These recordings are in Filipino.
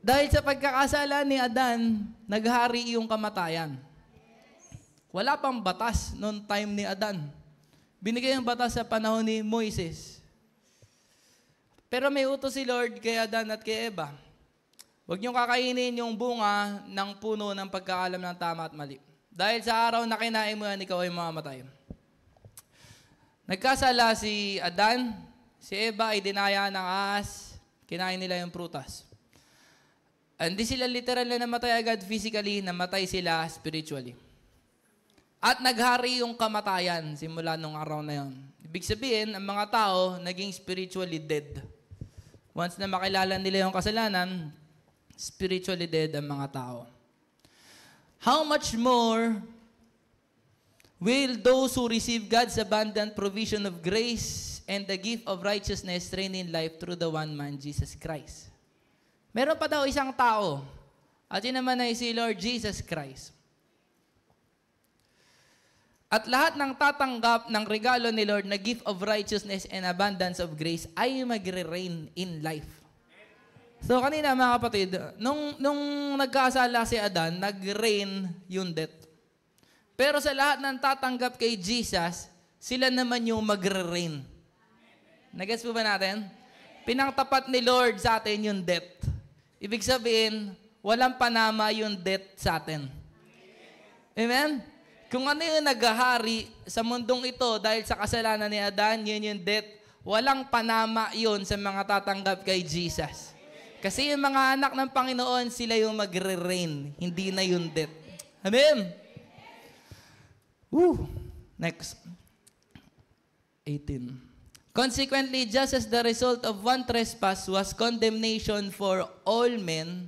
Dahil sa pagkakasala ni Adan, naghari yung kamatayan. Wala pang batas noong time ni Adan. Binigay ang batas sa panahon ni Moises. Pero may utos si Lord kay Adan at kay Eva. Huwag niyong kakainin yung bunga ng puno ng pagkaalam ng tama at mali. Dahil sa araw na kinain mo yan, ikaw ay mamamatay. Nagkasala si Adan, si Eva ay dinaya ng ahas, kinain nila yung prutas. Hindi sila literal na namatay agad physically, namatay sila spiritually. At naghari yung kamatayan simula nung araw na yon. Ibig sabihin, ang mga tao naging spiritually dead. Once na makilala nila yung kasalanan, spiritually dead ang mga tao. How much more will those who receive God's abundant provision of grace and the gift of righteousness reign in life through the one man, Jesus Christ? Meron pa daw isang tao, at yun naman ay si Lord Jesus Christ. At lahat ng tatanggap ng regalo ni Lord na gift of righteousness and abundance of grace ay magre-reign in life. So kanina mga kapatid, nung nagkasala si Adan, nag-reign yung death. Pero sa lahat ng tatanggap kay Jesus, sila naman yung magre-reign. Nagets po ba natin? Pinangtapat ni Lord sa atin yung death. Ibig sabihin, walang panama yung death sa atin. Amen? Kung ano yung naghahari sa mundong ito dahil sa kasalanan ni Adan, yun yung death, walang panama yun sa mga tatanggap kay Jesus. Kasi yung mga anak ng Panginoon, sila yung magre-reign, hindi na yung death. Amen? Next. 18. Consequently, just as the result of one trespass was condemnation for all men,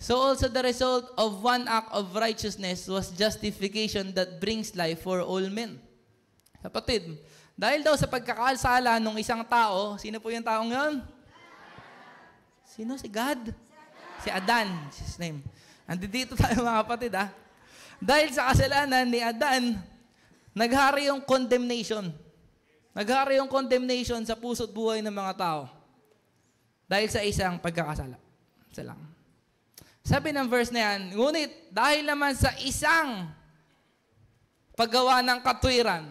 so also the result of one act of righteousness was justification that brings life for all men. Kapatid, dahil daw sa pagkakasala ng isang tao, sino po yung taong yun? Sino? Si God? Si Adan, his name. Andito tayo mga kapatid ha. Dahil sa kasalanan ni Adan, naghari yung condemnation. Naghari yung condemnation sa puso't buhay ng mga tao. Dahil sa isang pagkakasala. Isa lang. Sabi ng verse na yan, ngunit dahil naman sa isang paggawa ng katwiran,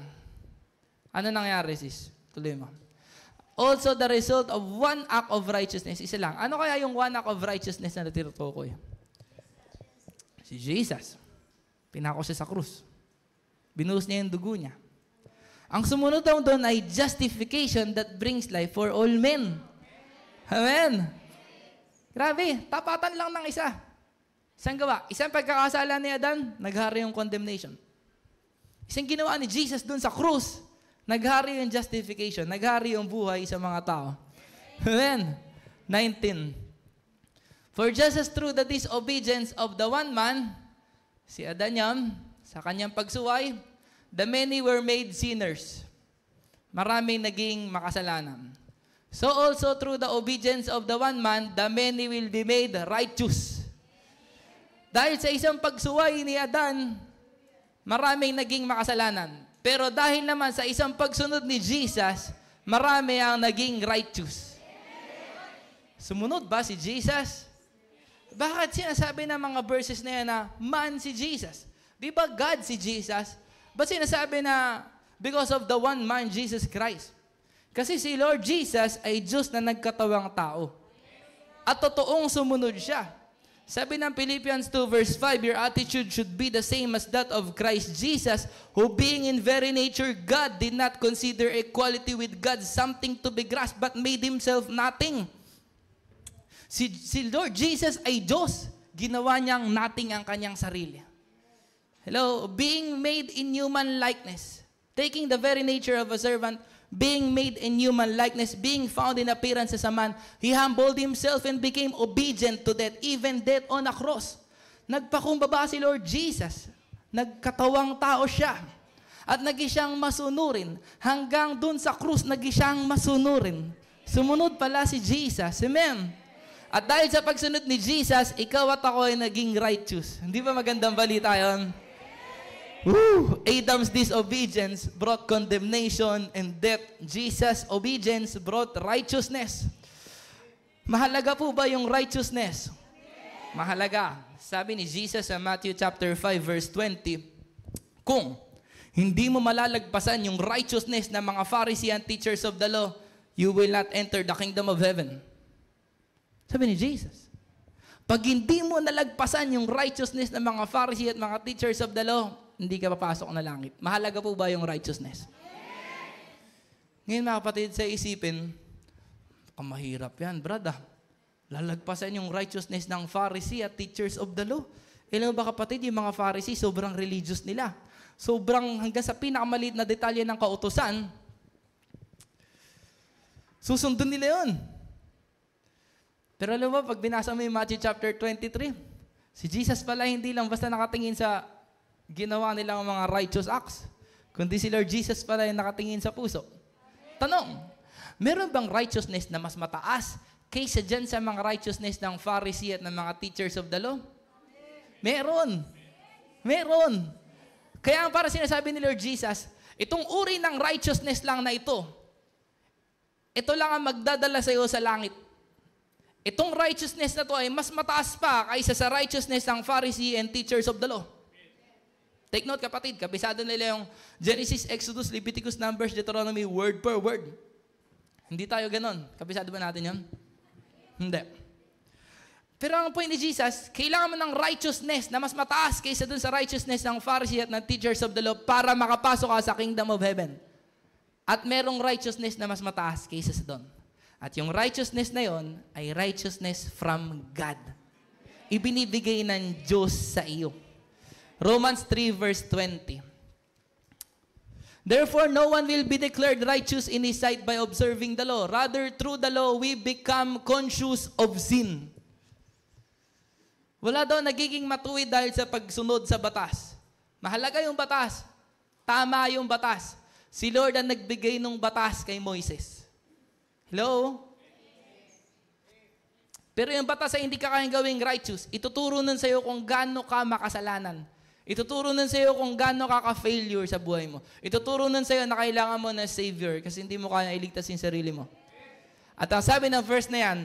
ano nangyari sis? Tuloy mo. Also the result of one act of righteousness. Isa lang. Ano kaya yung one act of righteousness na natutukoy? Si Jesus. Pinako siya sa krus. Binuhos niya yung dugo niya. Ang sumunod daw doon ay justification that brings life for all men. Amen. Grabe, tapatan lang ng isa. Isang gawa. Isang pagkakasala ni Adan, naghari yung condemnation. Isang ginawa ni Jesus doon sa krus, naghari yung justification, naghari yung buhay sa mga tao. Amen. 19. For just as through the disobedience of the one man, si Adan yan, sa kanyang pagsuway, the many were made sinners. Maraming naging makasalanan. So also through the obedience of the one man, the many will be made righteous. Dahil sa isang pagsuway ni Adan, maraming naging makasalanan. Pero dahil naman sa isang pagsunod ni Jesus, marami ang naging righteous. Sumunod ba si Jesus? Bakit sinasabi ng mga verses na yan na man si Jesus? Di ba God si Jesus? Ba't sinasabi na because of the one man, Jesus Christ? Kasi si Lord Jesus ay Diyos na nagkatawang tao. At totoong sumunod siya. Sabi ng Philippians 2 verse 5, your attitude should be the same as that of Christ Jesus, who being in very nature God, did not consider equality with God something to be grasped, but made Himself nothing. Si Lord Jesus ay Diyos. Ginawa niyang nothing ang kanyang sarili. Hello, being made in human likeness, taking the very nature of a servant, being made in human likeness, being found in appearance as a man, He humbled Himself and became obedient to death, even death on a cross. Nagpakumbaba si Lord Jesus. Nagkatawang tao siya. At naging siyang masunurin. Hanggang dun sa krus, naging siyang masunurin. Sumunod pala si Jesus. Amen. At dahil sa pagsunod ni Jesus, ikaw at ako ay naging righteous. Hindi ba magandang balita yun? Adam's disobedience brought condemnation and death. Jesus' obedience brought righteousness. Mahalaga po ba yung righteousness? Mahalaga. Sabi ni Jesus sa Matthew chapter 5 verse 20, kung hindi mo malalagpasan yung righteousness ng mga Pharisee and teachers of the law, you will not enter the kingdom of heaven. Sabi ni Jesus. Pag hindi mo nalagpasan yung righteousness ng mga Pharisee at mga teachers of the law, hindi ka papasok na langit. Mahalaga po ba yung righteousness? Ngayon mga kapatid, sa isipin, mahirap yan, brada. Lalagpasan yung righteousness ng Pharisee at teachers of the law. Alam mo ba kapatid, yung mga Pharisee, sobrang religious nila. Sobrang hanggang sa pinakamaliit na detalye ng kautusan, susundin nila yun. Pero alam mo, pag binasa mo yung Matthew chapter 23, si Jesus pala hindi lang basta nakatingin sa ginawa nilang mga righteous acts, kundi si Lord Jesus pala yung nakatingin sa puso. Tanong, meron bang righteousness na mas mataas kaysa dyan sa mga righteousness ng Pharisee at ng mga teachers of the law? Meron. Meron. Kaya para sinasabi ni Lord Jesus, itong uri ng righteousness lang na ito lang ang magdadala sa iyo sa langit. Itong righteousness na to ay mas mataas pa kaysa sa righteousness ng Pharisee and teachers of the law. Take note kapatid, kabisado nila yung Genesis, Exodus, Leviticus, Numbers, Deuteronomy, word per word. Hindi tayo ganon. Kabisado ba natin yan? Hindi. Pero ang point ni Jesus, kailangan mo ng righteousness na mas mataas kaysa dun sa righteousness ng Pharisee at ng teachers of the law para makapasok ka sa kingdom of heaven. At merong righteousness na mas mataas kaysa sa dun. At yung righteousness na yon ay righteousness from God. Ibinibigay ng Diyos sa iyo. Romans 3 verse 20. Therefore, no one will be declared righteous in His sight by observing the law. Rather, through the law, we become conscious of sin. Wala daw nagiging matuwid dahil sa pagsunod sa batas. Mahalaga yung batas. Tama yung batas. Si Lord ang nagbigay ng batas kay Moises. Hello? Pero yung batas ay hindi ka kayang gawing righteous. Ituturo nun sa'yo kung gaano ka makasalanan. Ituturo nun sa'yo kung gaano ka ka-failure sa buhay mo. Ituturo nun sa'yo na kailangan mo ng Savior kasi hindi mo kaya iligtas yung sarili mo. At ang sabi ng verse na yan,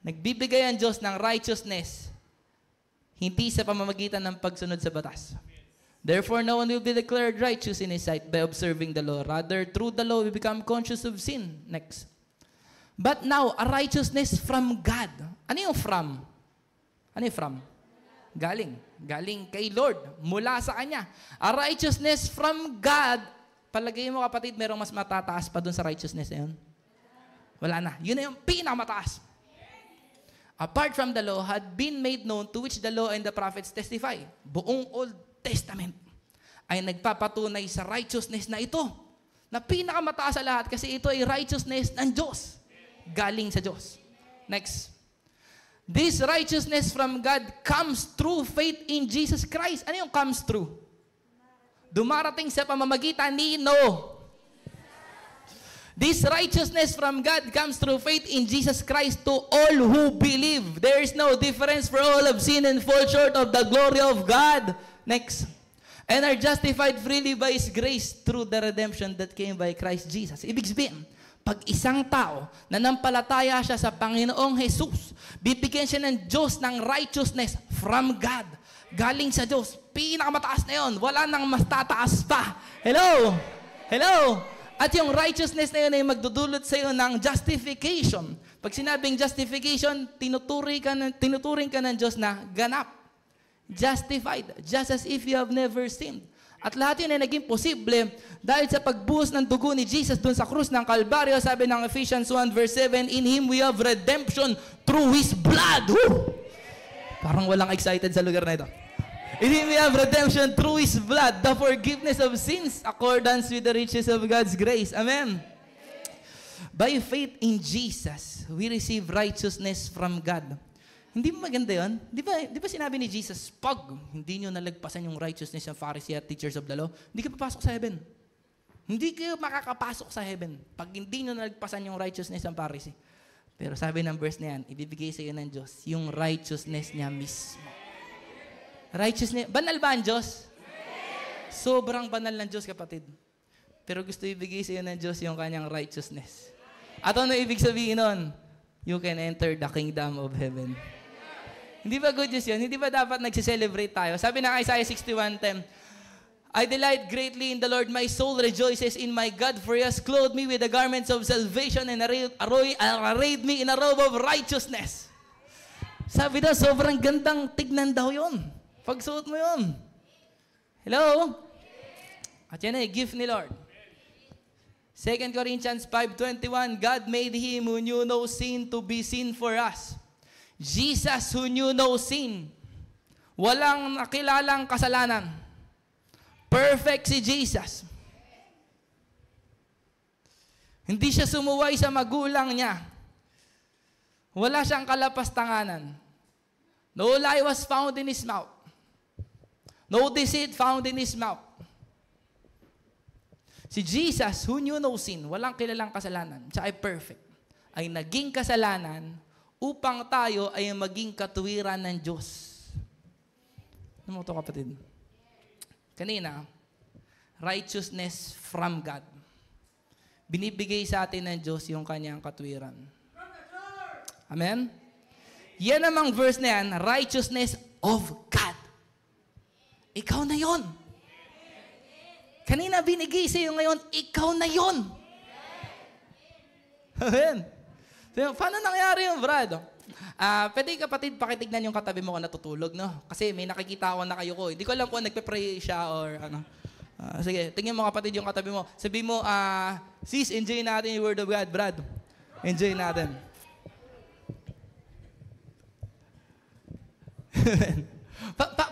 nagbibigay ang Diyos ng righteousness hindi sa pamamagitan ng pagsunod sa batas. Therefore, no one will be declared righteous in His sight by observing the law. Rather, through the law, we become conscious of sin. Next. But now, a righteousness from God. Ano yung from? Ano yung from? Galing. Galing kay Lord. Mula sa Kanya. A righteousness from God. Palagay mo kapatid, merong mas matataas pa dun sa righteousness na yun? Wala na. Yun na yung pinakamataas. Apart from the law, had been made known to which the law and the prophets testify. Buong Old Testament ay nagpapatunay sa righteousness na ito. Na pinakamataas sa lahat kasi ito ay righteousness ng Diyos. Galing sa Diyos. Next. This righteousness from God comes through faith in Jesus Christ. Ano yung comes through? Dumarating sa pamamagitan ni No. This righteousness from God comes through faith in Jesus Christ to all who believe. There is no difference, for all have sinned and fall short of the glory of God. Next. And are justified freely by His grace through the redemption that came by Christ Jesus. Ibig sabihin, pag isang tao nanampalataya siya sa Panginoong Jesus, bibigyan siya ng Diyos ng righteousness from God. Galing sa Diyos. Pinakamataas na yun. Wala nang mas tataas pa. Hello? Hello? At yung righteousness na yun ay magdudulot sa iyo ng justification. Pag sinabing justification, tinuturing ka ng Diyos na ganap. Justified. Just as if you have never sinned. At lahat yun ay naging posible dahil sa pagbuhos ng dugo ni Jesus dun sa krus ng Kalbaryo. Sabi ng Ephesians 1 verse 7, in Him we have redemption through His blood. Woo! Parang walang excited sa lugar na ito. In Him we have redemption through His blood, the forgiveness of sins, accordance with the riches of God's grace. Amen. By faith in Jesus, we receive righteousness from God. Hindi ba maganda yun? Di ba sinabi ni Jesus, pag hindi nyo nalagpasan yung righteousness ng Pharisee at teachers of the law, hindi ka papasok sa heaven. Hindi kayo makakapasok sa heaven pag hindi nyo nalagpasan yung righteousness ng Pharisee. Pero sabi ng verse na yan, ibibigay sa iyo ng Diyos yung righteousness niya mismo. Righteousness. Banal ba ang Diyos? Sobrang banal ng Diyos, kapatid. Pero gusto ibigay sa iyo ng Diyos yung kanyang righteousness. At ano ibig sabihin nun? you can enter the kingdom of heaven. Hindi ba good news yun? Hindi ba dapat nagsiselebrate tayo? Sabi ng Isaiah 61:10, I delight greatly in the Lord. My soul rejoices in my God, for He has clothed me with the garments of salvation and arrayed me in a robe of righteousness. Sabi daw, sobrang gandang tignan daw yun. Pagsuot mo yun. Hello? At yan ay gift ni Lord. 2 Corinthians 5:21, God made Him who knew no sin to be sin for us. Jesus who knew no sin. Walang nakilalang kasalanan. Perfect si Jesus. Hindi siya sumuway sa magulang niya. Wala siyang kalapastanganan. No lie was found in His mouth. No deceit found in His mouth. Si Jesus, who knew no sin, walang kilalang kasalanan, siya ay perfect, ay naging kasalanan upang tayo ay maging katuwiran ng Diyos. Ano mo ito, kapatid? Kanina, righteousness from God. Binibigay sa atin ng Diyos yung kanyang katuwiran. Amen? Yan namang verse na yan, righteousness of God. Ikaw na yon. Kanina binigay sa iyo ngayon, ikaw na yon. Amen? Paano nangyari yung Brad? Pwede kapatid, pakitignan yung katabi mo kung natutulog, no? Kasi may nakikita ako na kayo ko. Hindi ko alam kung nagpe-pray siya or ano. Sige, tingnan mo kapatid yung katabi mo. Sabi mo, sis, enjoy natin yung Word of God, Brad. Enjoy natin.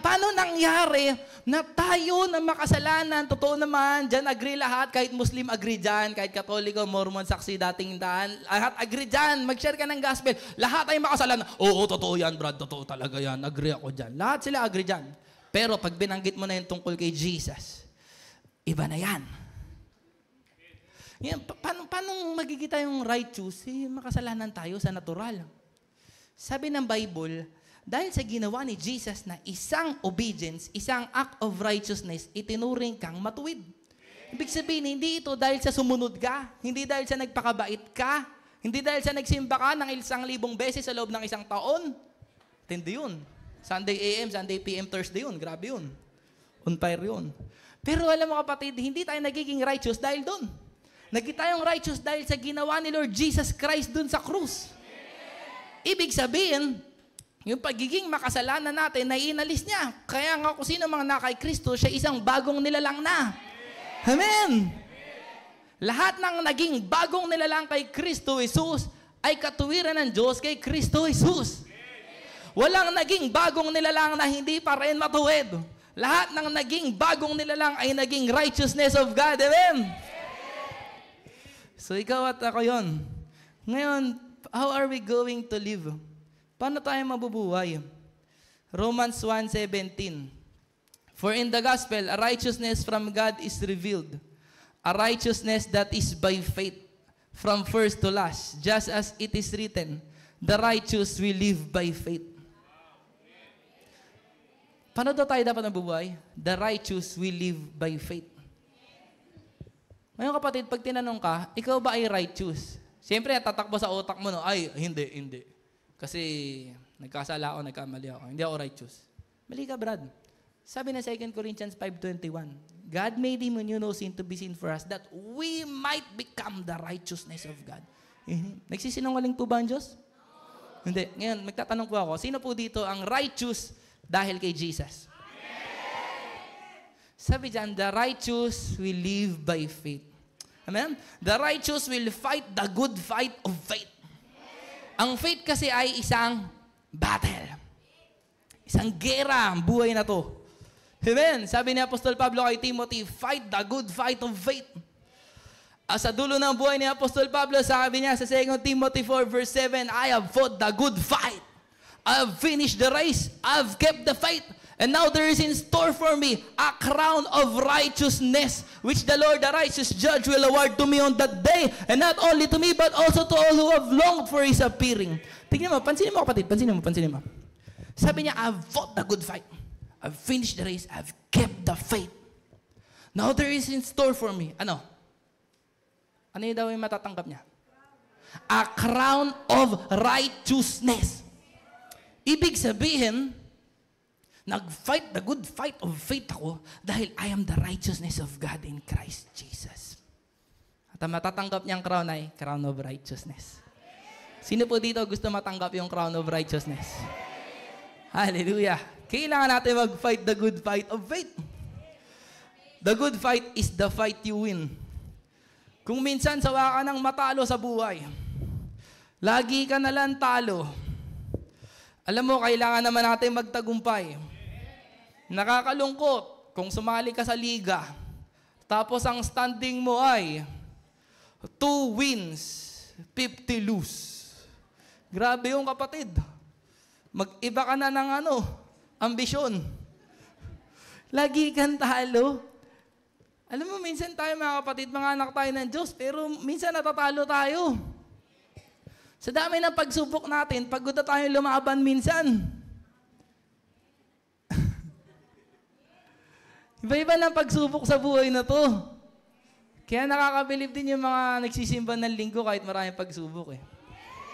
Paano nangyari na tayo na makasalanan? Totoo naman, dyan agree lahat, kahit Muslim agree dyan, kahit Katoliko, Mormon, saksi, dating daan, lahat agree dyan, mag-share ka ng gospel, lahat ay makasalanan. Oo, totoo yan, Brad, totoo talaga yan, agree ako dyan. Lahat sila agree dyan. Pero pag binanggit mo na yung tungkol kay Jesus, iba na yan. Yan paano magiging tayong righteous? Makasalanan tayo sa natural. Sabi ng Bible, dahil sa ginawa ni Jesus na isang obedience, isang act of righteousness, itinuring kang matuwid. Ibig sabihin, hindi ito dahil sa sumunod ka, hindi dahil sa nagpakabait ka, hindi dahil sa nagsimba ka ng 1,000 beses sa loob ng isang taon. Tindi yun. Sunday AM, Sunday PM, Thursday yun. Grabe yun. On fire yun. Pero alam mo kapatid, hindi tayo nagiging righteous dahil doon. Naging tayong righteous dahil sa ginawa ni Lord Jesus Christ doon sa krus. Ibig sabihin, yung pagiging makasalanan natin na inalis niya. Kaya nga kung sino mga nakay Kristo, siya isang bagong nilalang na. Amen! Lahat ng naging bagong nilalang kay Kristo Jesus ay katuwiran ng Diyos kay Kristo Jesus. Walang naging bagong nilalang na hindi pa rin matuwid. Lahat ng naging bagong nilalang ay naging righteousness of God. Amen? So ikaw at ako yun. Ngayon, how are we going to live? Paano tayo mabubuhay? Romans 1:17. For in the gospel, a righteousness from God is revealed. A righteousness that is by faith, from first to last. Just as it is written, the righteous will live by faith. Paano daw tayo dapat mabubuhay? The righteous will live by faith. Ngayon kapatid, pag tinanong ka, ikaw ba ay righteous? Siyempre, tatakbo sa utak mo, no? Ay, hindi. Kasi nagkasala ako, nagkamali ako. Hindi ako righteous. Mali ka, Brad. Sabi na 2 Corinthians 5:21, God made Him who knew no sin to be sin for us, that we might become the righteousness of God. Nagsisinungaling po ba ang Diyos? Hindi. Ngayon, magtatanong po ako, sino po dito ang righteous dahil kay Jesus? Sabi dyan, the righteous will live by faith. Amen? The righteous will fight the good fight of faith. Ang faith kasi ay isang battle. Isang gera ang buhay na to. Amen? Sabi ni Apostol Pablo kay Timothy, fight the good fight of faith. Sa dulo ng buhay ni Apostol Pablo, sabi niya sa 2 Timothy 4 verse 7, I have fought the good fight. I have finished the race. I have kept the faith. And now there is in store for me a crown of righteousness, which the Lord, the righteous judge, will award to me on that day. And not only to me, but also to all who have longed for His appearing. Tingnan mo, pansinin mo kapatid, pansinin mo. Sabi niya, I've fought the good fight. I've finished the race. I've kept the faith. Now there is in store for me. Ano? Ano yun daw yung matatanggap niya? A crown of righteousness. Ibig sabihin, nag-fight the good fight of faith ako dahil I am the righteousness of God in Christ Jesus. At ang matatanggap niyang crown ay crown of righteousness. Sino po dito gusto matanggap yung crown of righteousness? Hallelujah. Kailangan natin mag-fight the good fight of faith. The good fight is the fight you win. Kung minsan sawa ka ng matalo sa buhay, lagi ka nalang talo. Alam mo, kailangan naman natin magtagumpay. Nakakalungkot kung sumali ka sa liga, tapos ang standing mo ay 2 wins, 50 lose. Grabe yung kapatid. Mag-iba ka na ng ambisyon. Lagi kang talo. Alam mo, minsan tayo mga kapatid, mga anak tayo ng Diyos, pero minsan natatalo tayo. Sa dami ng pagsubok natin, pagod na tayo lumaban minsan. Iba-iba ng pagsubok sa buhay na to. Kaya nakakabilib din yung mga nagsisimba ng linggo kahit maraming pagsubok eh.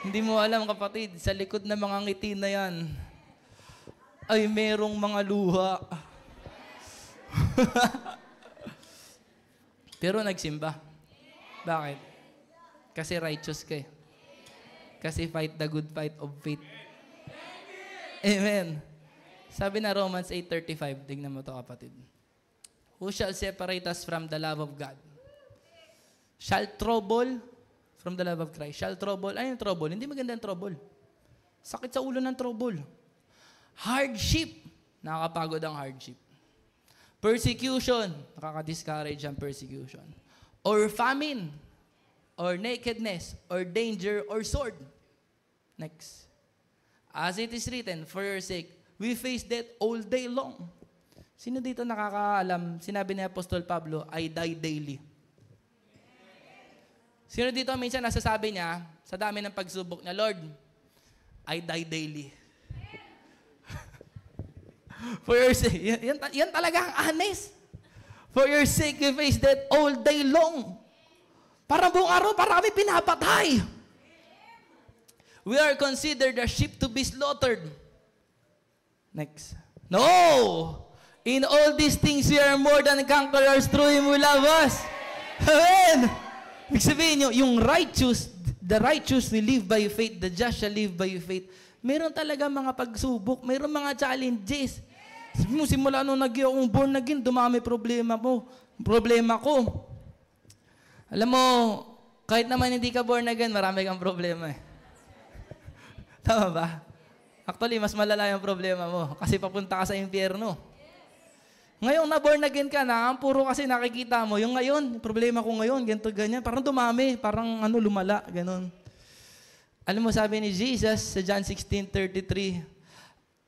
Hindi mo alam kapatid, sa likod ng mga ngiti na yan, ay merong mga luha. Pero nagsimba. Bakit? Kasi righteous ka eh. Kasi fight the good fight of faith. Amen. Sabi na Romans 8:35, tingnan mo to kapatid. Who shall separate us from the love of God? Shall trouble from the love of Christ? Shall trouble? Ano yung trouble? Hindi maganda yung trouble. Sakit sa ulo ng trouble. Hardship. Nakakapagod ang hardship. Persecution. Nakaka-discourage ang persecution. Or famine. Or nakedness, or danger, or sword. Next. As it is written, for your sake, we face death all day long. Sino dito nakakaalam, sinabi ni Apostol Pablo, I die daily. Sino dito minsan nasasabi niya, sa dami ng pagsubok niya, Lord, I die daily. For your sake, yan talaga ang honest. For your sake, we face death all day long. Parang buong araw, para kami pinapatay. We are considered a sheep to be slaughtered. Next. No! In all these things, we are more than conquerors through Him who loves us. Amen! Ibig sabihin nyo, yung righteous, the righteous will live by faith, the just shall live by faith. Meron talaga mga pagsubok, meron mga challenges. Sabi mo, simula nung akong born again, dumami problema ko. Alam mo, kahit naman hindi ka born again, marami kang problema eh. Tama ba? Actually, mas malala yung problema mo kasi papunta ka sa impyerno. Ngayon na born again ka na, ang puro kasi nakikita mo, yung ngayon, problema ko ngayon, ganito, ganyan, parang dumami, parang lumala, ganon. Alam mo, sabi ni Jesus sa John 16:33,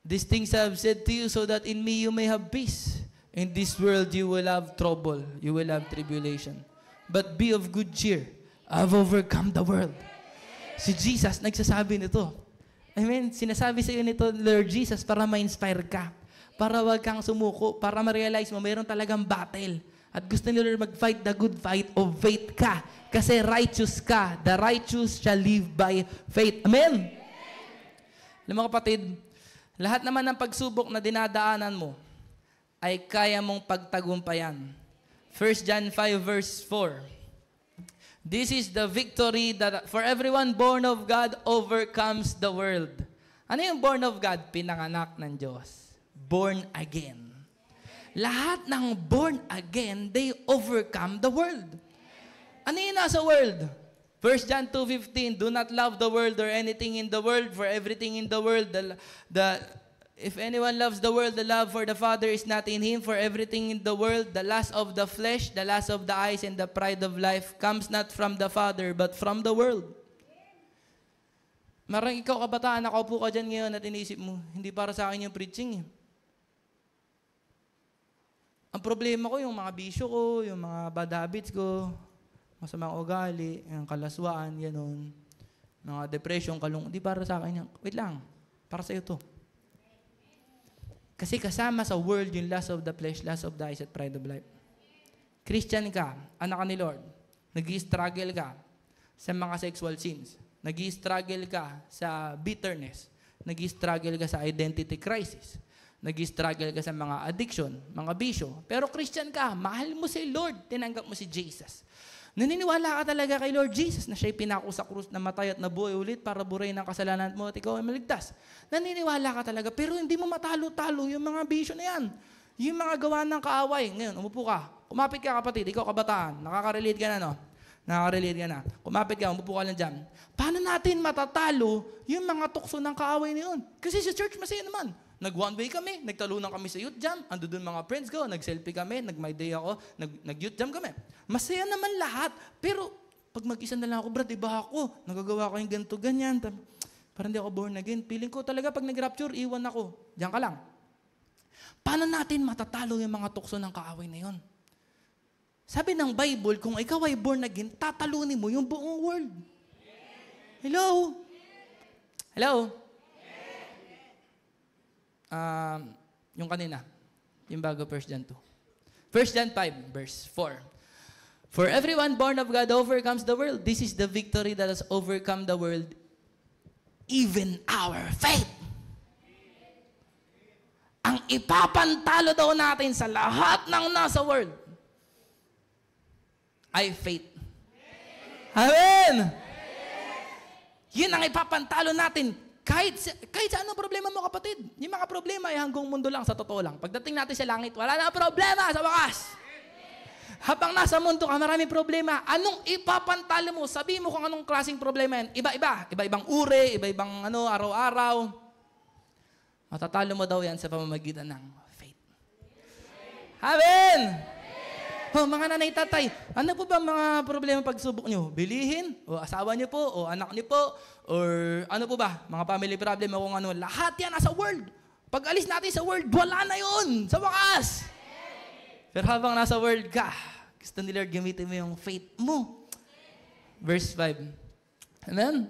these things I have said to you so that in me you may have peace. In this world you will have trouble, you will have tribulation. But be of good cheer. I've overcome the world. Si Jesus nagsasabi nito. Amen. Sinasabi sa iyo nito, Lord Jesus, para ma-inspire ka. Para wag kang sumuko. Para ma-realize mo, mayroon talagang battle. At gusto ni Lord mag-fight the good fight of faith ka. Kasi righteous ka. The righteous shall live by faith. Amen. Alam mo kapatid, lahat naman ng pagsubok na dinadaanan mo ay kaya mong pagtagumpayan. 1 John 5 verse 4. This is the victory that for everyone born of God overcomes the world. Ano yung born of God? Pinanganak ng Diyos. Born again. Lahat ng born again, they overcome the world. Ano yung nasa world? 1 John 2:15, do not love the world or anything in the world, for everything in the world, if anyone loves the world, the love for the Father is not in him. For everything in the world, the lust of the flesh, the lust of the eyes, and the pride of life comes not from the Father, but from the world. Marang ikaw kabataan, nakaupo ka dyan ngayon at inisip mo, hindi para sa akin yung preaching. Ang problema ko, yung mga bisyo ko, yung mga bad habits ko, masamang ugali, yung kalaswaan, gano'n, mga depression, hindi para sa akin yan. Wait lang, para sa iyo to. Kasi kasama sa world yung lust of the flesh, lust of the eyes, at pride of life. Christian ka, anak ka ni Lord, nag-i-struggle ka. sa mga sexual sins. Nag-i-struggle ka sa bitterness. Nag-i-struggle ka sa identity crisis. Nag-i-struggle ka sa mga addiction, mga bisyo. Pero Christian ka, mahal mo si Lord, tinanggap mo si Jesus. Naniniwala ka talaga kay Lord Jesus na siya'y pinako sa krus na matay at nabuhay ulit para burayin ang kasalanan mo at ikaw ay maligtas. Naniniwala ka talaga, pero hindi mo matalo-talo yung mga bisyo na yan. Yung mga gawa ng kaaway. Ngayon, umupo ka. Kumapit ka, kapatid. Ikaw, kabataan. Nakaka-relate ka na, no? Nakaka-relate ka na. Kumapit ka, umupo ka lang dyan. Paano natin matatalo yung mga tukso ng kaaway na yun? Kasi sa church, masaya naman. Nag-one way kami, nagtalunan kami sa youth jam, ando doon mga friends ko, nag-selfie kami, nag-my day ako, nag-youth jam kami. Masaya naman lahat. Pero pag mag-isa na lang ako, brad, iba ako. Nagagawa ko yung ganito, ganyan. Parang hindi ako born again. Feeling ko talaga pag nag-rapture, iwan ako. Diyan ka lang. Paano natin matatalo yung mga tukso ng kaaway na yun? Sabi ng Bible, kung ikaw ay born again, tatalunin mo yung buong world. Hello? Hello? Yung kanina, yung bago 1 John 2. 1 John 5, verse 4. For everyone born of God overcomes the world. This is the victory that has overcome the world, even our faith. Ang ipapantalo daw natin sa lahat ng nasa world ay faith. Amen! Yun ang ipapantalo natin. Kahit sa anong problema mo, kapatid. Yung mga problema ay hanggang mundo lang, sa totoo lang. Pagdating natin sa langit, wala na problema sa wakas. Habang nasa mundo ka, maraming problema. Anong ipapantalo mo? Sabi mo kung anong klaseng problema yan. Iba-iba. Iba-ibang uri, iba-ibang araw-araw. Matatalo mo daw yan sa pamamagitan ng faith. Amen! Oh, mga nanay, tatay, ano po ba mga problema pagsubok nyo? Bilihin? O asawa nyo po? O anak nyo po? Or ano po ba? Mga family problem o kung ano. Lahat yan nasa world. Pag alis natin sa world, wala na yun. Sa wakas. Pero habang nasa world ka, gusto ni Lord gamitin mo yung faith mo. Verse 5. Amen?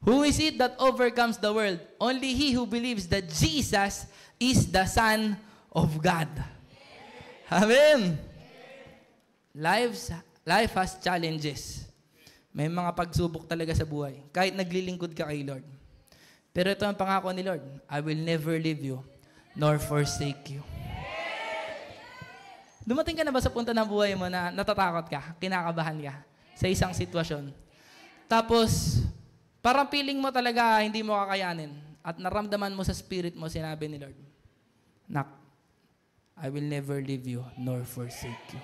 Who is it that overcomes the world? Only he who believes that Jesus is the Son of God. Amen. Life has challenges. May mga pagsubok talaga sa buhay. Kahit naglilingkod ka kay Lord. Pero ito ang pangako ni Lord. I will never leave you, nor forsake you. Dumating ka na ba sa punto ng buhay mo na natatakot ka, kinakabahan ka sa isang sitwasyon? Tapos, parang feeling mo talaga hindi mo kakayanin. At naramdaman mo sa spirit mo, sinabi ni Lord, Nak, I will never leave you nor forsake you.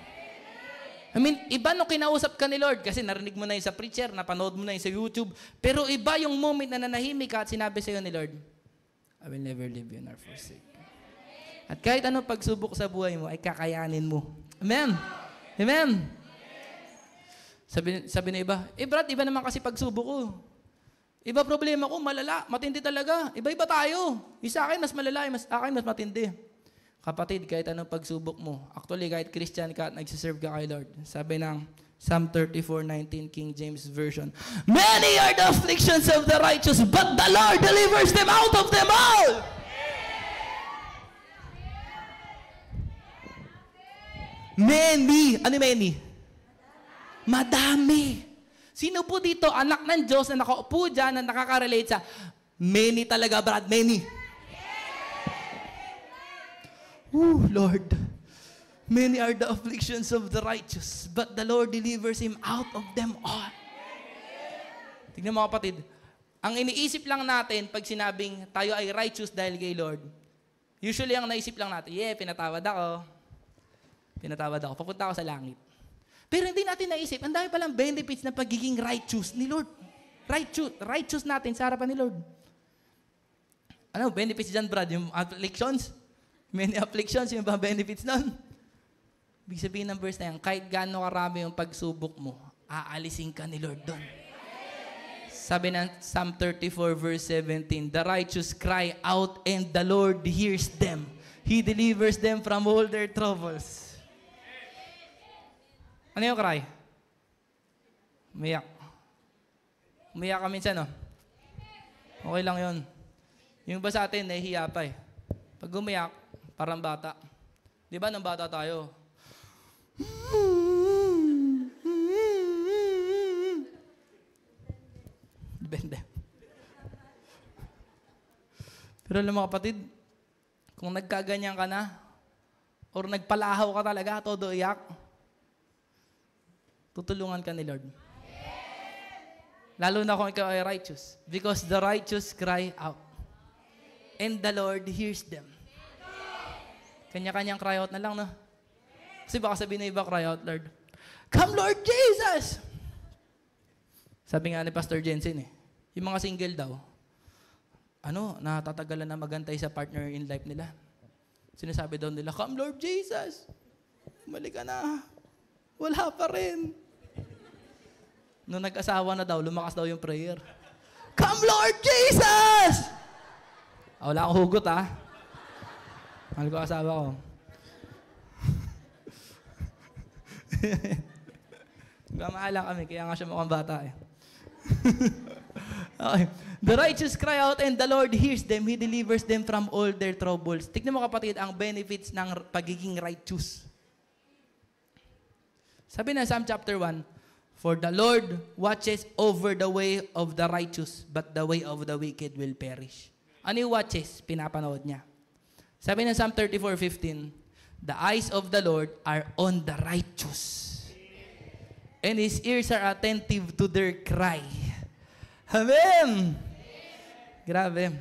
I mean, iba nung kinausap ka ni Lord kasi narinig mo na yun sa preacher, napanood mo na yun sa YouTube, pero iba yung moment na nanahimik ka at sinabi sa'yo ni Lord, I will never leave you nor forsake you. At kahit anong pagsubok sa buhay mo, ay kakayanin mo. Amen? Amen? Sabi na iba, Brad, iba naman kasi pagsubok ko. Iba problema ko, malala, matindi talaga. Iba-iba tayo. Isa akin mas malala, akin mas matindi. Kapatid, kahit anong pagsubok mo, actually, kahit Christian ka at nagsiserve ka kay Lord, sabi ng Psalm 34:19, King James Version, many are the afflictions of the righteous, but the Lord delivers them out of them all. Many. Ano many? Madami. Sino po dito, anak ng Diyos na nakaupo dyan, na nakaka-relate sa many talaga, Brad, many. Lord, many are the afflictions of the righteous, but the Lord delivers him out of them all. Tignan mo, kapatid. Ang iniisip lang natin pag sinabing tayo ay righteous dahil kay Lord, usually ang naisip lang natin, pinatawad ako. Papunta ako sa langit. Pero hindi natin naisip, ang dami palang benefits na pagiging righteous ni Lord. Righteous natin sa harapan ni Lord. Ano, benefits dyan, Brad? Yung afflictions? Many afflictions, yung mga benefits nun. Ibig sabihin ng verse na yan, kahit gaano karami yung pagsubok mo, aalisin ka ni Lord doon. Sabi ng Psalm 34 verse 17, the righteous cry out and the Lord hears them. He delivers them from all their troubles. Ano yung cry? Umiyak. Umiyak ka minsan, no? Okay lang yun. Yung ba sa atin, nahihiya pa eh. Pag umiyak, parang bata. Di ba nung bata tayo? Depende. Pero alam mo kapatid, kung nagkaganyan ka na, or nagpalahaw ka talaga, todo iyak, tutulungan ka ni Lord. Lalo na kung ikaw ay righteous. Because the righteous cry out. And the Lord hears them. Kanya-kanyang cry out na lang, no? Kasi baka sabihin na iba, cry out, Lord. Come, Lord Jesus! Sabi nga ni Pastor Jensen, yung mga single daw, natatagalan na magantay sa partner in life nila. Sinasabi daw nila, come Lord Jesus! Balik ka na. Wala pa rin. Nung nag-asawa na daw, lumakas daw yung prayer. Come Lord Jesus! Wala akong hugot, Mahal ko asawa ko. Gamahala kami, kaya nga siya mukhang bata Okay. The righteous cry out and the Lord hears them. He delivers them from all their troubles. Tignan mo kapatid, ang benefits ng pagiging righteous. Sabi na Psalm chapter 1, for the Lord watches over the way of the righteous, but the way of the wicked will perish. Ano yung watches? Pinapanood niya. Sabi na Psalm 34:15, the eyes of the Lord are on the righteous, and His ears are attentive to their cry. Amen! Grabe.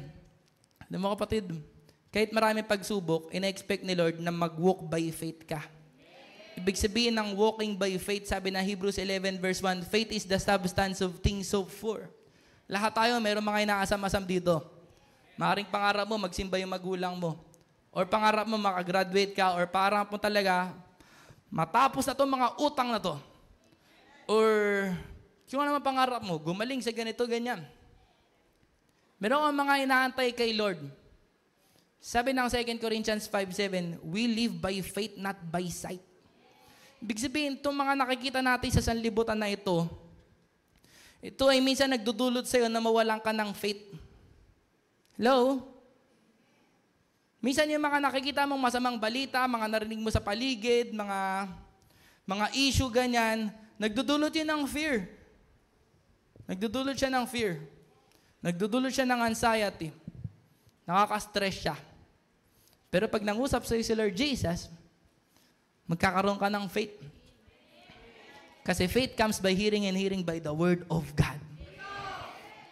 Alam mo kapatid, kahit marami pagsubok, ina-expect ni Lord na mag-walk by faith ka. Ibig sabihin ng walking by faith, sabi na Hebrews 11 verse 1, faith is the substance of things hoped for. Lahat tayo, mayroong mga inaasam-asam dito. Maaring pangarap mo, magsimba yung magulang mo. Or pangarap mo, makagraduate ka. Or pangarap mo talaga, matapos na to mga utang na to. Or, kung ano naman pangarap mo, gumaling sa ganito, ganyan. Meron kang mga inaantay kay Lord. Sabi ng 2 Corinthians 5:7, we live by faith, not by sight. Ibig sabihin, itong mga nakikita natin sa sanlibutan na ito ay minsan nagdudulot sa'yo na mawalan ka ng faith. Hello? Minsan yung mga nakikita mong masamang balita, mga narinig mo sa paligid, mga issue ganyan, nagdudulot yun ng fear. Nagdudulot siya ng fear. Nagdudulot siya ng anxiety. Nakaka-stress siya. Pero pag nangusap sa'yo si Lord Jesus, magkakaroon ka ng faith. Kasi faith comes by hearing and hearing by the Word of God.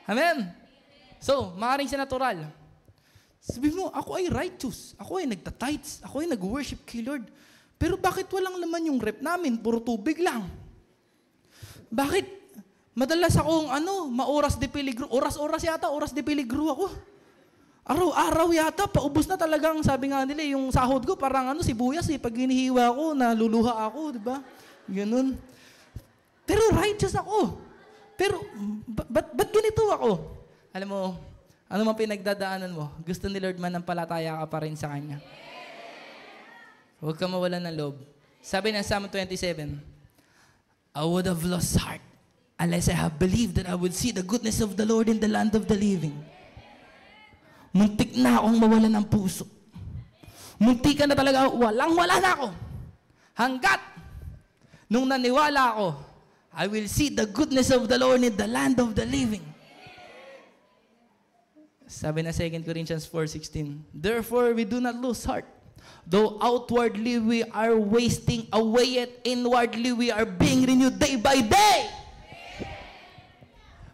Amen? So, maaaring sa natural. Sabi mo, ako ay righteous. Ako ay nagta-tithes. Ako ay nag-worship kay Lord. Pero bakit walang laman yung rep namin? Puro tubig lang. Bakit? Madalas akong maoras de peligro. Oras-oras yata, oras de peligro ako. Araw-araw yata, paubos na talagang, sabi nga nila, yung sahod ko parang sibuyas pag hinihiwa ko, naluluha ako, di ba? Ganun. Pero righteous ako. Pero, ba't ganito ako? Alam mo, ano man pinagdadaanan mo, gusto ni Lord manampalataya ka pa rin sa Kanya. Huwag ka mawalan ng loob. Sabi ng Psalm 27, I would have lost heart unless I have believed that I would see the goodness of the Lord in the land of the living. Muntik na akong mawalan ng puso. Muntik na talaga, walang-wala na ako. Hanggat, nung naniwala ako, I will see the goodness of the Lord in the land of the living. Sabi na 2 Corinthians 4:16, therefore we do not lose heart. Though outwardly we are wasting away, yet inwardly we are being renewed day by day.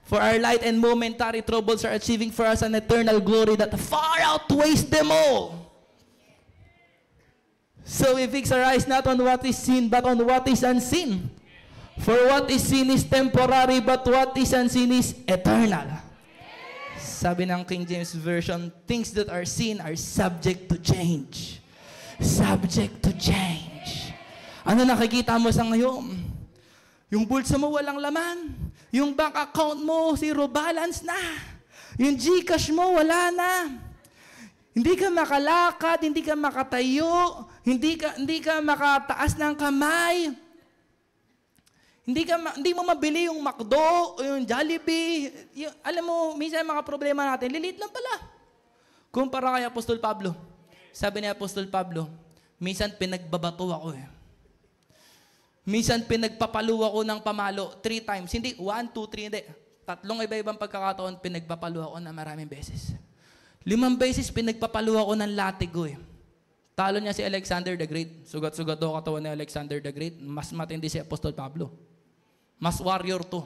For our light and momentary troubles are achieving for us an eternal glory that far outweighs them all. So we fix our eyes not on what is seen, but on what is unseen. For what is seen is temporary, but what is unseen is eternal. Sabi ng King James Version, things that are seen are subject to change. Subject to change. Ano nakikita mo sa ngayon? Yung bulsa mo walang laman. Yung bank account mo, zero balance na. Yung GCash mo, wala na. Hindi ka makalakad, hindi ka makatayo, hindi ka makataas ng kamay. Hindi mo mabili yung McDo o yung Jollibee. Alam mo, minsan mga problema natin, lilit lang pala. Kumpara kay Apostol Pablo. Sabi ni Apostol Pablo, minsan pinagbabato ako Minsan pinagpapalo ako ng pamalo 3 times. Hindi, 1, 2, 3, hindi. 3 iba-ibang pagkakataon, pinagpapalo ako na maraming beses. 5 beses, pinagpapalo ako ng latigo eh. Talo niya si Alexander the Great. Sugat-sugat daw katawan ni Alexander the Great. Mas matindi si Apostol Pablo. Mas warrior to.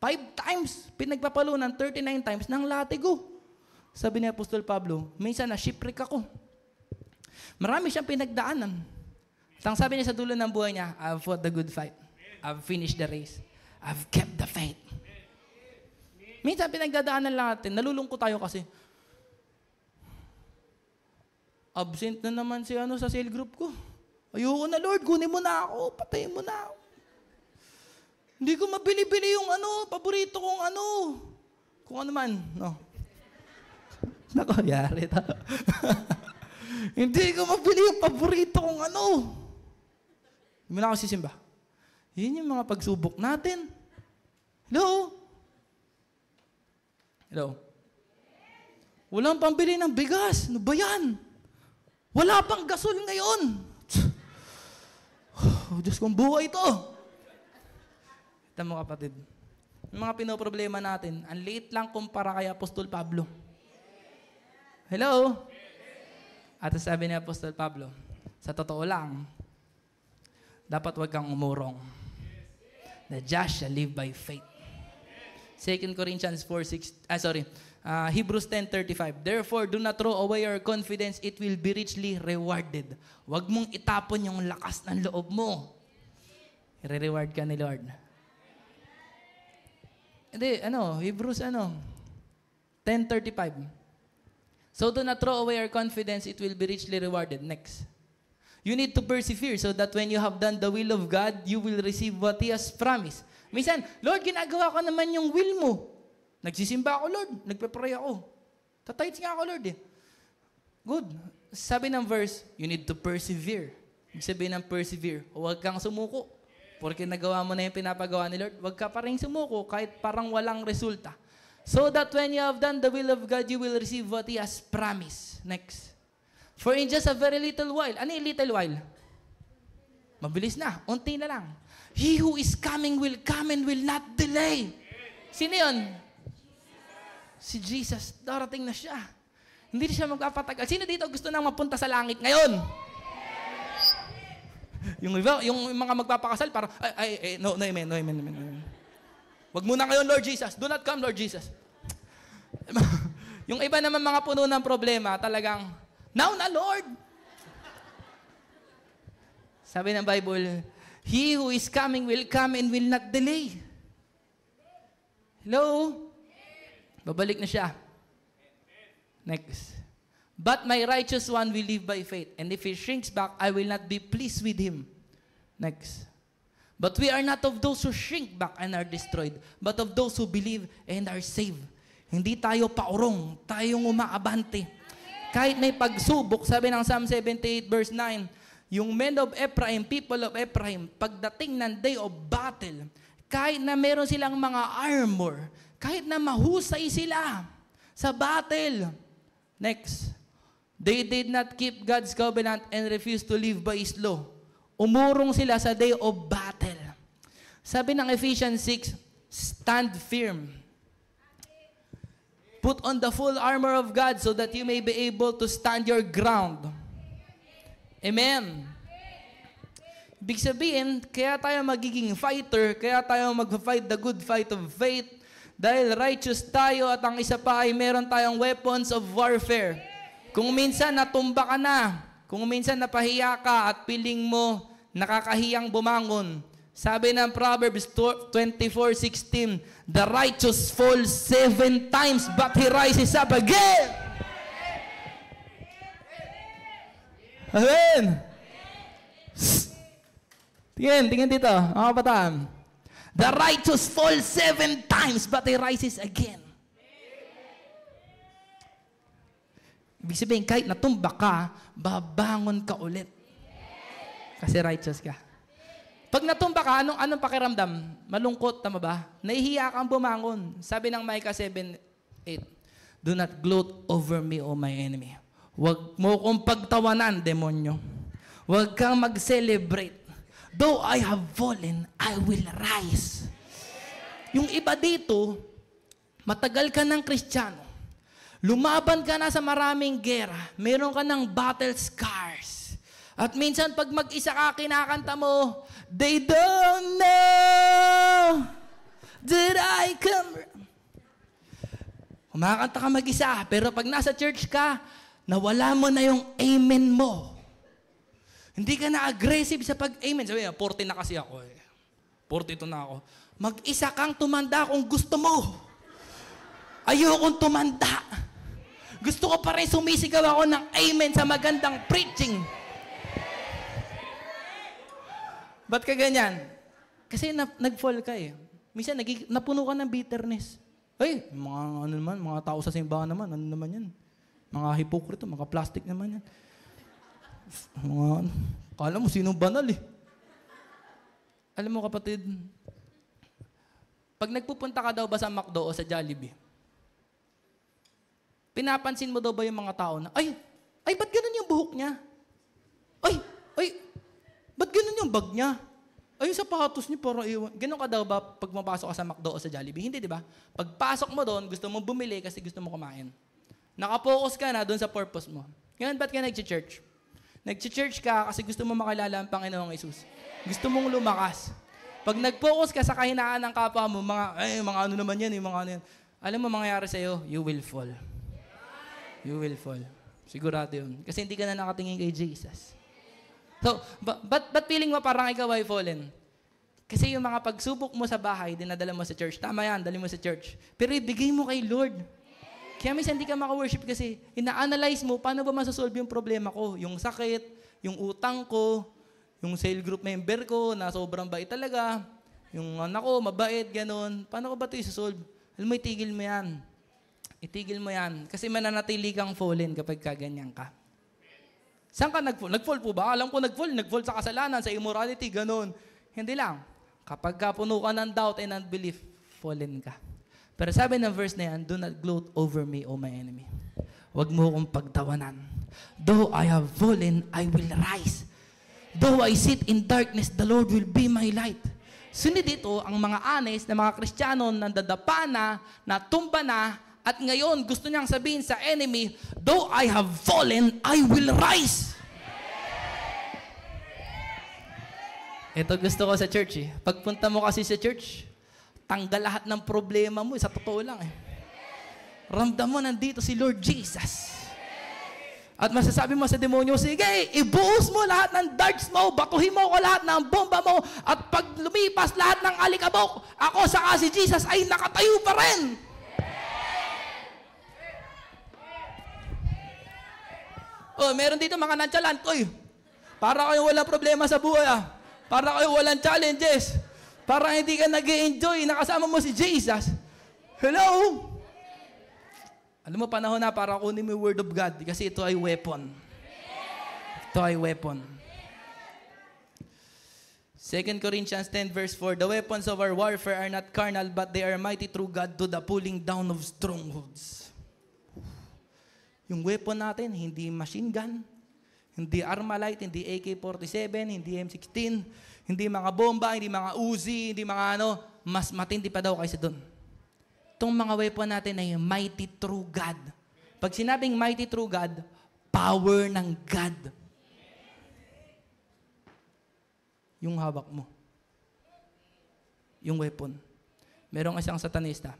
5 times, pinagpapalo ng 39 times ng latigo. Sabi ni Apostol Pablo, minsan na shipwreck ako. Marami siyang pinagdaanan. Ang sabi niya sa dulo ng buhay niya, I've fought the good fight. I've finished the race. I've kept the faith. Minsan pinagdadaanan lang natin, nalulungkot tayo kasi, absent na naman si sa cell group ko. Ayoko na, Lord, kunin mo na ako, patayin mo na ako. Hindi ko mabili-bili yung paborito kong kung ano man. No. Nako, yari tayo. Hindi ko mabili yung paborito kong Hindi mo na ako sisimba. Yun yung mga pagsubok natin. Hello? Hello? Walang pambili ng bigas. Ano ba yan? Wala pang gasol ngayon. Oh, Diyos kong buhay ito. Ito mo kapatid. Yung mga pinoproblema natin, ang liit lang kumpara kay Apostol Pablo. Hello? At sabi ni Apostol Pablo, sa totoo lang, dapat wag kang umurong. The just shall live by faith. 2 Corinthians 4:6. Hebrews 10:35. Therefore, do not throw away your confidence. It will be richly rewarded. Huwag mong itapon yung lakas ng loob mo. I-reward ka ni Lord. Hindi, Hebrews 10:35. So do not throw away your confidence. It will be richly rewarded. Next. You need to persevere so that when you have done the will of God, you will receive what He has promised. Minsan, Lord, ginagawa ko naman yung will mo. Nagsisimba ako, Lord. Nagpe-pray ako. Tatights nga ako, Lord. Good. Sabi ng verse, you need to persevere. Ibig sabihin ng persevere, huwag kang sumuko. Porque nagawa mo na yung pinapagawa ni Lord, huwag ka pa rin sumuko kahit parang walang resulta. So that when you have done the will of God, you will receive what He has promised. Next. For in just a very little while, ano yung little while? Mabilis na, unti na lang. He who is coming will come and will not delay. Sino yun? Si Jesus. Darating na siya. Hindi siya magpapatagal. Sino dito gusto nang mapunta sa langit ngayon? Yung iba, yung mga magpapakasal, parang, no, amen. Wag muna ngayon, Lord Jesus. Do not come, Lord Jesus. Yung iba naman mga puno ng problema, talagang, now na, Lord. Sabi ng Bible, He who is coming will come and will not delay. Hello? Babalik na siya. Next. But my righteous one will live by faith, and if he shrinks back, I will not be pleased with him. Next. But we are not of those who shrink back and are destroyed, but of those who believe and are saved. Hindi tayo paurong, tayong umaabante. Kahit may pagsubok, sabi ng Psalm 78 verse 9, yung men of Ephraim, people of Ephraim, pagdating ng day of battle, kahit na meron silang mga armor, kahit na mahusay sila sa battle. Next. They did not keep God's covenant and refused to live by His law. Umurong sila sa day of battle. Sabi ng Ephesians 6, stand firm. Put on the full armor of God so that you may be able to stand your ground. Amen. Ibig sabihin, kaya tayo magiging fighter, kaya tayo mag-fight the good fight of faith, dahil righteous tayo at ang isa pa ay meron tayong weapons of warfare. Kung minsan natumba ka na, kung minsan napahiya ka at piling mo nakakahiyang bumangon, sabi ng Proverbs 24:16, the righteous falls 7 times but he rises up again. Amen. Tingin dito, mga kabataan. The righteous falls 7 times but he rises again. Ibig sabihin, kahit natumba ka, babangon ka ulit. Kasi righteous ka. Pag natumba ka, anong pakiramdam? Malungkot, tama ba? Nahihiya kang bumangon. Sabi ng Micah 7:8, do not gloat over me, O my enemy. Huwag mo kong pagtawanan, demonyo. Huwag kang mag-celebrate. Though I have fallen, I will rise. Yung iba dito, matagal ka ng Kristiyano. Lumaban ka na sa maraming gera. Meron ka ng battle scars. At minsan pag mag-isa ka, kinakanta mo, they don't know that I come. Kumakanta ka mag-isa, pero pag nasa church ka, nawala mo na yung amen mo. Hindi ka na aggressive sa pag-amen. Sabi, 40 na kasi ako eh. 42 na ako. Mag-isa kang tumanda kung gusto mo. Ayokong tumanda. Gusto ko pa rin sumisigaw ako ng amen sa magandang preaching. Ba't ka ganyan? Kasi nag-fall ka eh. Minsan napuno ka ng bitterness. Ay, mga tao sa simbahan naman, ano naman yan? Mga hipokrito, mga plastic naman yan. Kala mo sinong banal eh. Alam mo kapatid, pag nagpupunta ka daw ba sa McDo o sa Jollibee, pinapansin mo daw ba yung mga tao na, ay, ba't ganun yung buhok niya? Ay, ba't ganun yung bag niya? Ay, yung sapatos niya para iwan. Ganun ka daw ba pag mapasok ka sa McDo o sa Jollibee? Hindi, di ba? Pagpasok mo doon, gusto mo bumili kasi gusto mo kumain. Nakapokus ka na doon sa purpose mo. Ngayon, ba't ka nag-church? Nag-church ka kasi gusto mo makilala ang Panginoong Hesus. Gusto mong lumakas. Pag nag-focus ka sa kahinaan ng kapwa mo, mga ano naman yan, yung mga ano yan. Alam mo, mangyayari sa'yo, you will fall. You will fall. Sigurado yun. Kasi hindi ka na nakatingin kay Jesus. So, ba't feeling mo parang ikaw ay fallen? Kasi yung mga pagsubok mo sa bahay, dinadala mo sa church. Tama yan, dali mo sa church. Pero ibigay mo kay Lord. Kaya minsan hindi ka maka-worship kasi ina-analyze mo, paano ba masasolve yung problema ko? Yung sakit, yung utang ko, yung cell group member ko na sobrang bait talaga, yung anak ko, mabait, ganun. Paano ko ba ito isasolve? Alam mo, itigil mo yan. Itigil mo yan. Kasi mananatili kang fallen kapag kaganyan ka. Saan ka nag-fall? Nag-fall po ba? Alam ko nag-fall. Nag-fall sa kasalanan, sa immorality, ganun. Hindi lang. Kapag puno ka ng doubt and unbelief, fallen ka. Pero sabi ng verse na yan, do not gloat over me, O my enemy. Huwag mo akong pagtawanan. Though I have fallen, I will rise. Though I sit in darkness, the Lord will be my light. Sunod dito, ang mga honest na mga Kristiyano nandadapa na, natumba na, at ngayon gusto niyang sabihin sa enemy, though I have fallen, I will rise. Ito gusto ko sa church eh. Pagpunta mo kasi sa church, tanggal lahat ng problema mo. Sa totoo lang eh. Ramdam mo nandito si Lord Jesus. At masasabi mo sa demonyo, sige, ibuhos mo lahat ng darts mo, batuhin mo ko lahat ng bomba mo, at pag lumipas lahat ng alikabok, ako saka si Jesus ay nakatayo pa rin. Oh, meron dito mga nonchalant. Oy, para kayo walang problema sa buhay ah. Para kayo walang challenges. Para hindi ka nag-e-enjoy, nakasama mo si Jesus. Hello? Alam mo, panahon na para kunin mo yung Word of God kasi ito ay weapon. Ito ay weapon. 2 Corinthians 10 verse 4, the weapons of our warfare are not carnal, but they are mighty through God to the pulling down of strongholds. Yung weapon natin, hindi machine gun, hindi Armalite, hindi AK-47, hindi M16, hindi mga bomba, hindi mga Uzi, hindi mga ano, mas matindi pa daw kaysa doon. Itong mga weapon natin ay mighty through God. Pag sinabing mighty through God, power ng God. Yung hawak mo. Yung weapon. Merong isang satanista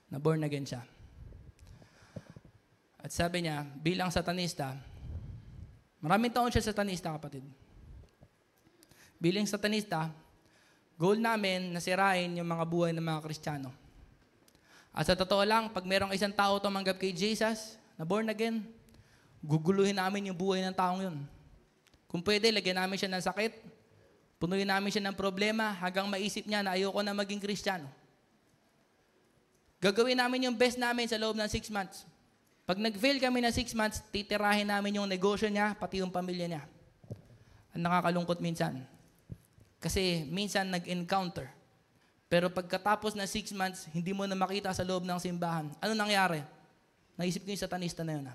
na born again siya. At sabi niya, bilang satanista, maraming taon siya satanista, kapatid. Bilang satanista, goal namin na sirain yung mga buhay ng mga Kristiyano. At sa totoo lang, pag merong isang tao tumanggap kay Jesus, na born again, guguluhin namin yung buhay ng taong yun. Kung pwede, lagyan namin siya ng sakit, punuin namin siya ng problema, hanggang maisip niya na ayoko na maging Kristiyano. Gagawin namin yung best namin sa loob ng 6 months. Pag nag-fail kami na 6 months, titirahin namin yung negosyo niya, pati yung pamilya niya. Ang nakakalungkot minsan. Kasi minsan nag-encounter. Pero pagkatapos na 6 months, hindi mo na makita sa loob ng simbahan. Ano nangyari? Naisip ko yung satanista na yun.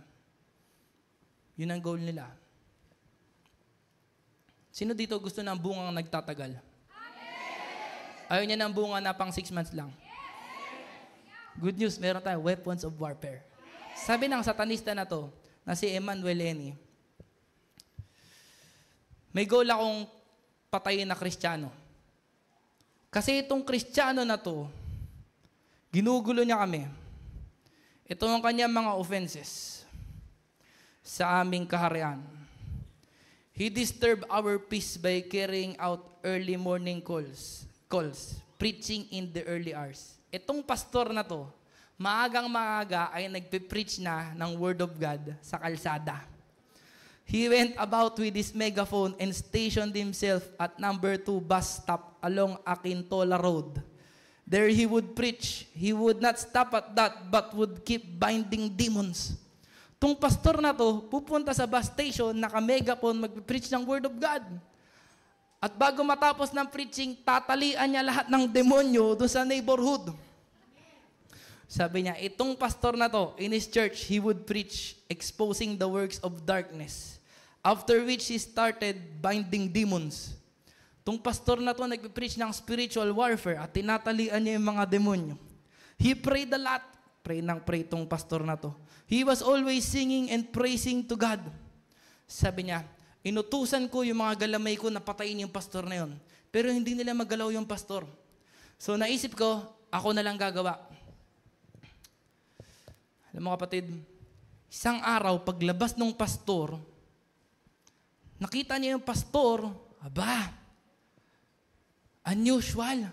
Yun ang goal nila. Sino dito gusto ng bungang nagtatagal? Ayaw niya ng bunga na pang 6 months lang. Good news, meron tayo, weapons of warfare. Sabi ng satanista na to, na si Emmanuel Eni, may goal akong patayin na Kristiyano. Kasi itong Kristiyano na to, ginugulo niya kami. Ito ang kanyang mga offenses sa aming kaharian. He disturbed our peace by carrying out early morning calls, preaching in the early hours. Itong pastor na to, maagang maaga ay nagpe-preach na ng Word of God sa kalsada. He went about with his megaphone and stationed himself at number 2 bus stop along Akintola Road. There he would preach. He would not stop at that but would keep binding demons. Tung pastor na to, pupunta sa bus station, naka-megaphone, mag-preach ng Word of God. At bago matapos ng preaching, tatalian niya lahat ng demonyo doon sa neighborhood. Sabi niya, itong pastor na to, in his church, he would preach exposing the works of darkness. After which he started binding demons. Itong pastor na to, nag-preach ng spiritual warfare at tinatalian niya yung mga demonyo. He prayed a lot. Pray itong pastor na to. He was always singing and praising to God. Sabi niya, inutusan ko yung mga galamay ko na patayin yung pastor na yun. Pero hindi nila magalaw yung pastor. So naisip ko, ako na lang gagawa. Alam mo kapatid, isang araw, paglabas ng pastor, nakita niya yung pastor, aba, unusual.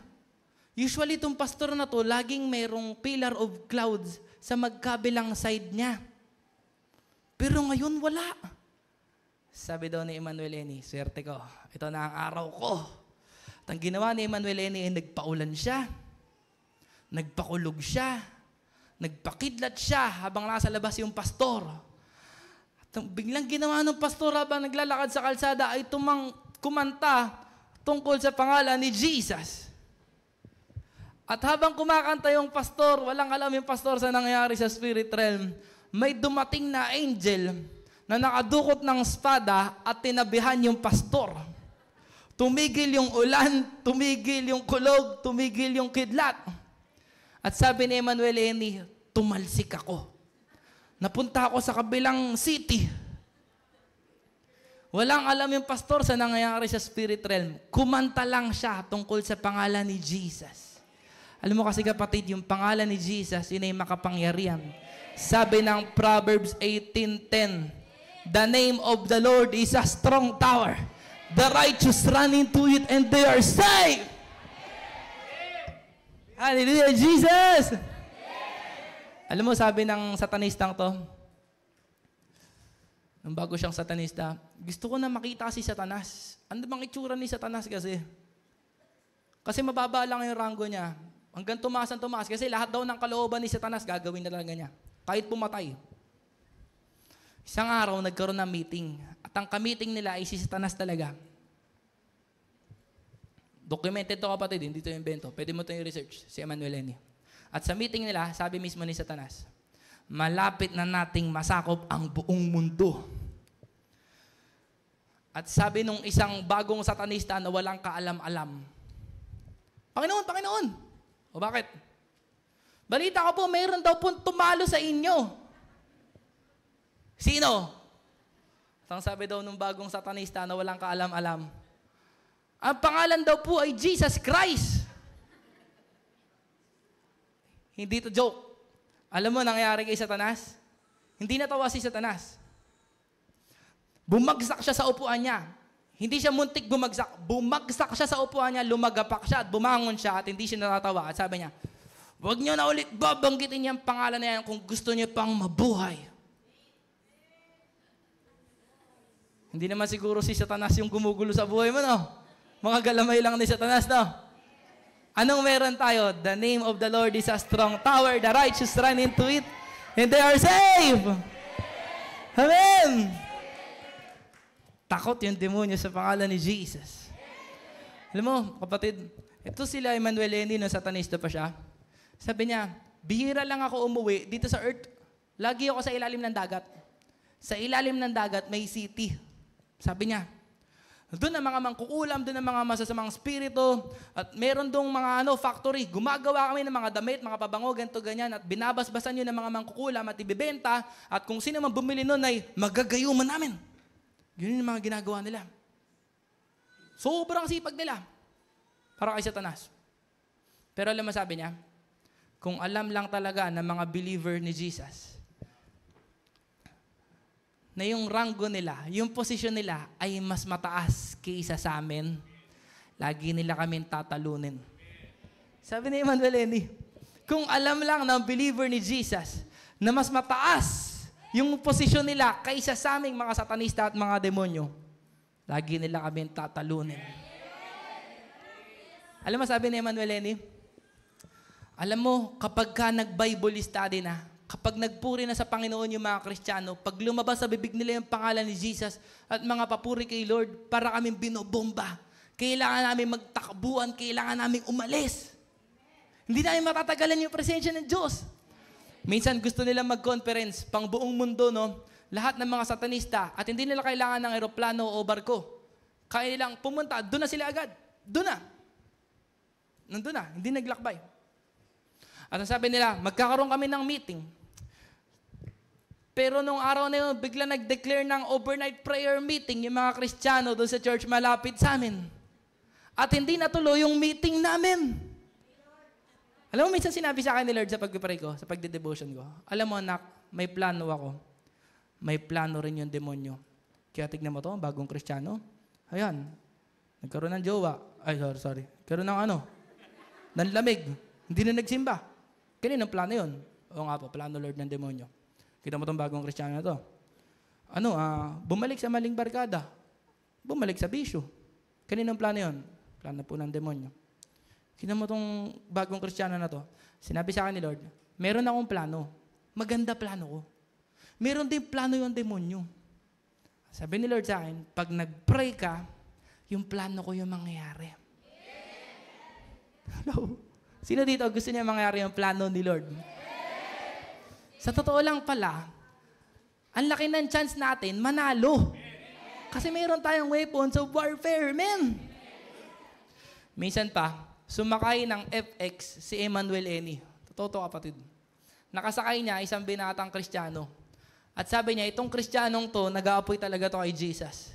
Usually itong pastor na to, laging mayroong pillar of clouds sa magkabilang side niya. Pero ngayon wala. Sabi daw ni Emmanuel Eni, swerte ko, ito na ang araw ko. At ang ginawa ni Emmanuel Eni ay nagpaulan siya, nagpakulog siya, nagpakidlat siya habang nasa labas yung pastor. At biglang ginawa ng pastor habang naglalakad sa kalsada ay kumanta tungkol sa pangalan ni Jesus. At habang kumakanta yung pastor, walang alam yung pastor sa nangyayari sa spirit realm, may dumating na angel na nakadukot ng espada at tinabihan yung pastor. Tumigil yung ulan, tumigil yung kulog, tumigil yung kidlat. At sabi ni Emmanuel Eni, tumalsik ako. Napunta ako sa kabilang city. Walang alam yung pastor sa nangyayari sa spirit realm. Kumanta lang siya tungkol sa pangalan ni Jesus. Alam mo kasi kapatid, yung pangalan ni Jesus, yun ay makapangyarihan. Sabi ng Proverbs 18:10, the name of the Lord is a strong tower. The righteous run into it and they are saved. Hallelujah, Jesus! Alam mo, sabi ng satanistang to, nung bago siyang satanista, gusto ko na makita si Satanas. Ano bang itsura ni Satanas kasi? Kasi mababa lang yung ranggo niya. Hanggang tumaas. Kasi lahat daw ng kalooban ni Satanas, gagawin na lang niya. Kahit pumatay. Isang araw, nagkaroon ng meeting. At ang ka-meeting nila ay si Satanas talaga. Documented to kapatid, hindi to invento. Pwede mo to yung research, si Emmanuel Eni. At sa meeting nila, sabi mismo ni Satanas, malapit na nating masakop ang buong mundo. At sabi nung isang bagong satanista na walang kaalam-alam, Panginoon! O bakit? Balita ko po, mayroon daw po tumalo sa inyo. Sino? At ang sabi daw nung bagong satanista na walang kaalam-alam, ang pangalan daw po ay Jesus Christ. Hindi to joke. Alam mo nangyari kay Satanas? Hindi natawa si Satanas. Bumagsak siya sa upuan niya. Hindi siya muntik bumagsak. Bumagsak siya sa upuan niya, lumagapak siya at bumangon siya at hindi siya natatawa. At sabi niya, huwag niyo na ulit babanggitin niyang pangalan na yan kung gusto niyo pang mabuhay. Hindi naman siguro si Satanas yung gumugulo sa buhay mo, no? Mga galamay lang ni Satanas, no? Anong meron tayo? The name of the Lord is a strong tower. The righteous run into it and they are saved. Amen! Takot yung demonyo sa pangalan ni Jesus. Alam mo, kapatid, ito sila Emmanuel Eni, no, satanista pa siya. Sabi niya, bihira lang ako umuwi dito sa earth. Lagi ako sa ilalim ng dagat. Sa ilalim ng dagat may city. Sabi niya, Doon ang mga mangkukulam, doon ang mga masasamang spirito, at meron dong mga factory. Gumagawa kami ng mga damit, mga pabango, ganito, ganyan, at binabasbasan yun ng mga mangkukulam at ibibenta, at kung sino man bumili nun ay magagayuman namin. Yun yung mga ginagawa nila. Sobrang sipag nila para kay Satanas. Pero alam mo sabi niya, kung alam lang talaga ng mga believer ni Jesus, na yung ranggo nila, yung posisyon nila ay mas mataas kaysa sa amin, lagi nila kaming tatalunin. Sabi ni Emmanuel Eni, kung alam lang ng believer ni Jesus na mas mataas yung posisyon nila kaysa sa aming mga satanista at mga demonyo, lagi nila kaming tatalunin. Alam mo, sabi ni Emmanuel Eni, alam mo, kapag ka nag-Bible study na, kapag nagpuri na sa Panginoon yung mga Kristiyano, pag lumabas sa bibig nila yung pangalan ni Jesus at mga papuri kay Lord, para kaming binobomba. Kailangan namin magtakbuhan, kailangan namin umalis. Hindi namin matatagalan yung presensya ng Diyos. Minsan gusto nila mag-conference pang buong mundo, no? Lahat ng mga satanista, at hindi nila kailangan ng eroplano o barko. Kaya nilang pumunta, doon na sila agad. Doon na. Nandun na, hindi naglakbay. At ang sabi nila, magkakaroon kami ng meeting. Pero nung araw na yun, bigla nag-declare ng overnight prayer meeting yung mga Kristiyano doon sa church malapit sa amin. At hindi natuloy yung meeting namin. Alam mo, minsan sinabi sa akin ni Lord sa pag-pray ko, sa pagde-devotion ko, alam mo anak, may plano ako. May plano rin yung demonyo. Kaya tignan mo to, bagong Kristiyano. Ayan, nagkaroon ng jowa. Ay, sorry. Nagkaroon ng ng lamig. Hindi na nagsimba. Kaninong plano yun? Oo nga po, plano Lord ng demonyo. Kita mo itong bagong Kristiyano na to. Bumalik sa maling barkada. Bumalik sa bisyo. Kaninong plano yun? Plano po ng demonyo. Kita mo itong bagong Kristiyano na to. Sinabi sa akin ni Lord, meron akong plano. Maganda plano ko. Meron din plano yung demonyo. Sabi ni Lord sa akin, pag nag-pray ka, yung plano ko yung mangyayari. Hello? Sino dito gusto niya mangyayari yung plano ni Lord? Sa totoo lang pala, ang laki ng chance natin manalo. Kasi mayroon tayong weapons of warfare, men. Minsan pa, sumakay ng FX si Emmanuel Eni. Totoo kapatid. Nakasakay niya isang binatang Kristiyano. At sabi niya, itong Kristiyanong to, nag-aapoy talaga to kay Jesus.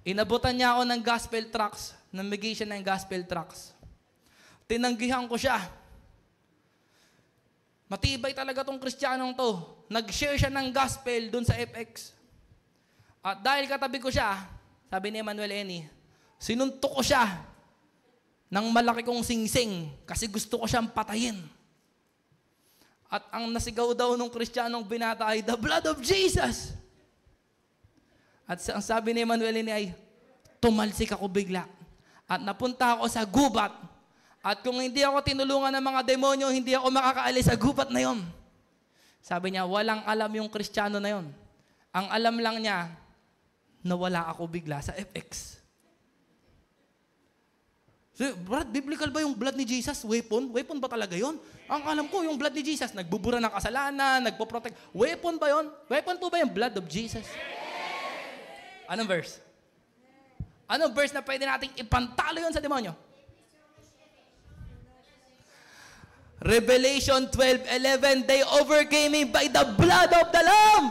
Inabutan niya ako ng gospel tracts, namigay siya ng gospel tracts. Tinanggihan ko siya. Matibay talaga tong Kristiyanong to. Nag-share siya ng gospel dun sa FX. At dahil katabi ko siya, sabi ni Emmanuel Eni, sinuntok ko siya ng malaki kong singsing kasi gusto ko siyang patayin. At ang nasigaw daw nung Kristiyanong binata ay, the blood of Jesus! At ang sabi ni Emmanuel Eni ay, tumalsik ako bigla. At napunta ako sa gubat. At kung hindi ako tinulungan ng mga demonyo, hindi ako makakaalis sa gubat na yon. Sabi niya, walang alam yung Kristiyano na yon. Ang alam lang niya, nawala ako bigla sa FX. So, Brad, biblical ba yung blood ni Jesus? Weapon? Weapon ba talaga yon? Ang alam ko, yung blood ni Jesus, nagbubura ng kasalanan, nagpo-protect. Weapon ba yon? Weapon po ba yung blood of Jesus? Anong verse? Anong verse na pwede nating ipantalo yon sa demonyo? Revelation 12:11, they overcame me by the blood of the Lamb.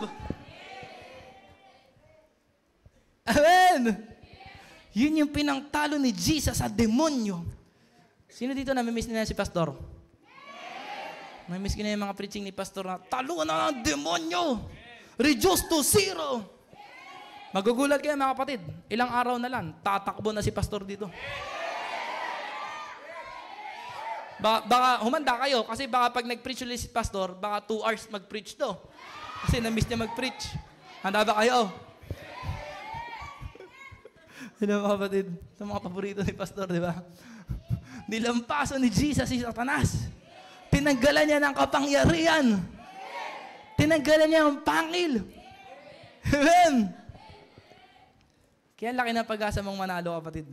Amen. Yun yung pinangtalo ni Jesus sa demonyo. Sino dito namimiss nila si Pastor? Namimiss ko na yung mga preaching ni Pastor na taluan na ng demonyo. Reduce to zero. Magugulat kayo mga kapatid. Ilang araw na lang, tatakbo na si Pastor dito. Baka humanda kayo kasi baka pag nag-preach ulit si Pastor, baka 2 hours mag-preach to. Kasi na-miss niya mag-preach. Handa ba kayo? Sino mga kapatid? Ito mga paborito ni Pastor, di ba? Nilampaso ni Jesus si Satanas. Tinanggalan niya ng kapangyarihan. Tinanggalan niya ang pangil. Amen! Kaya laki ng pag-asa mong manalo, kapatid.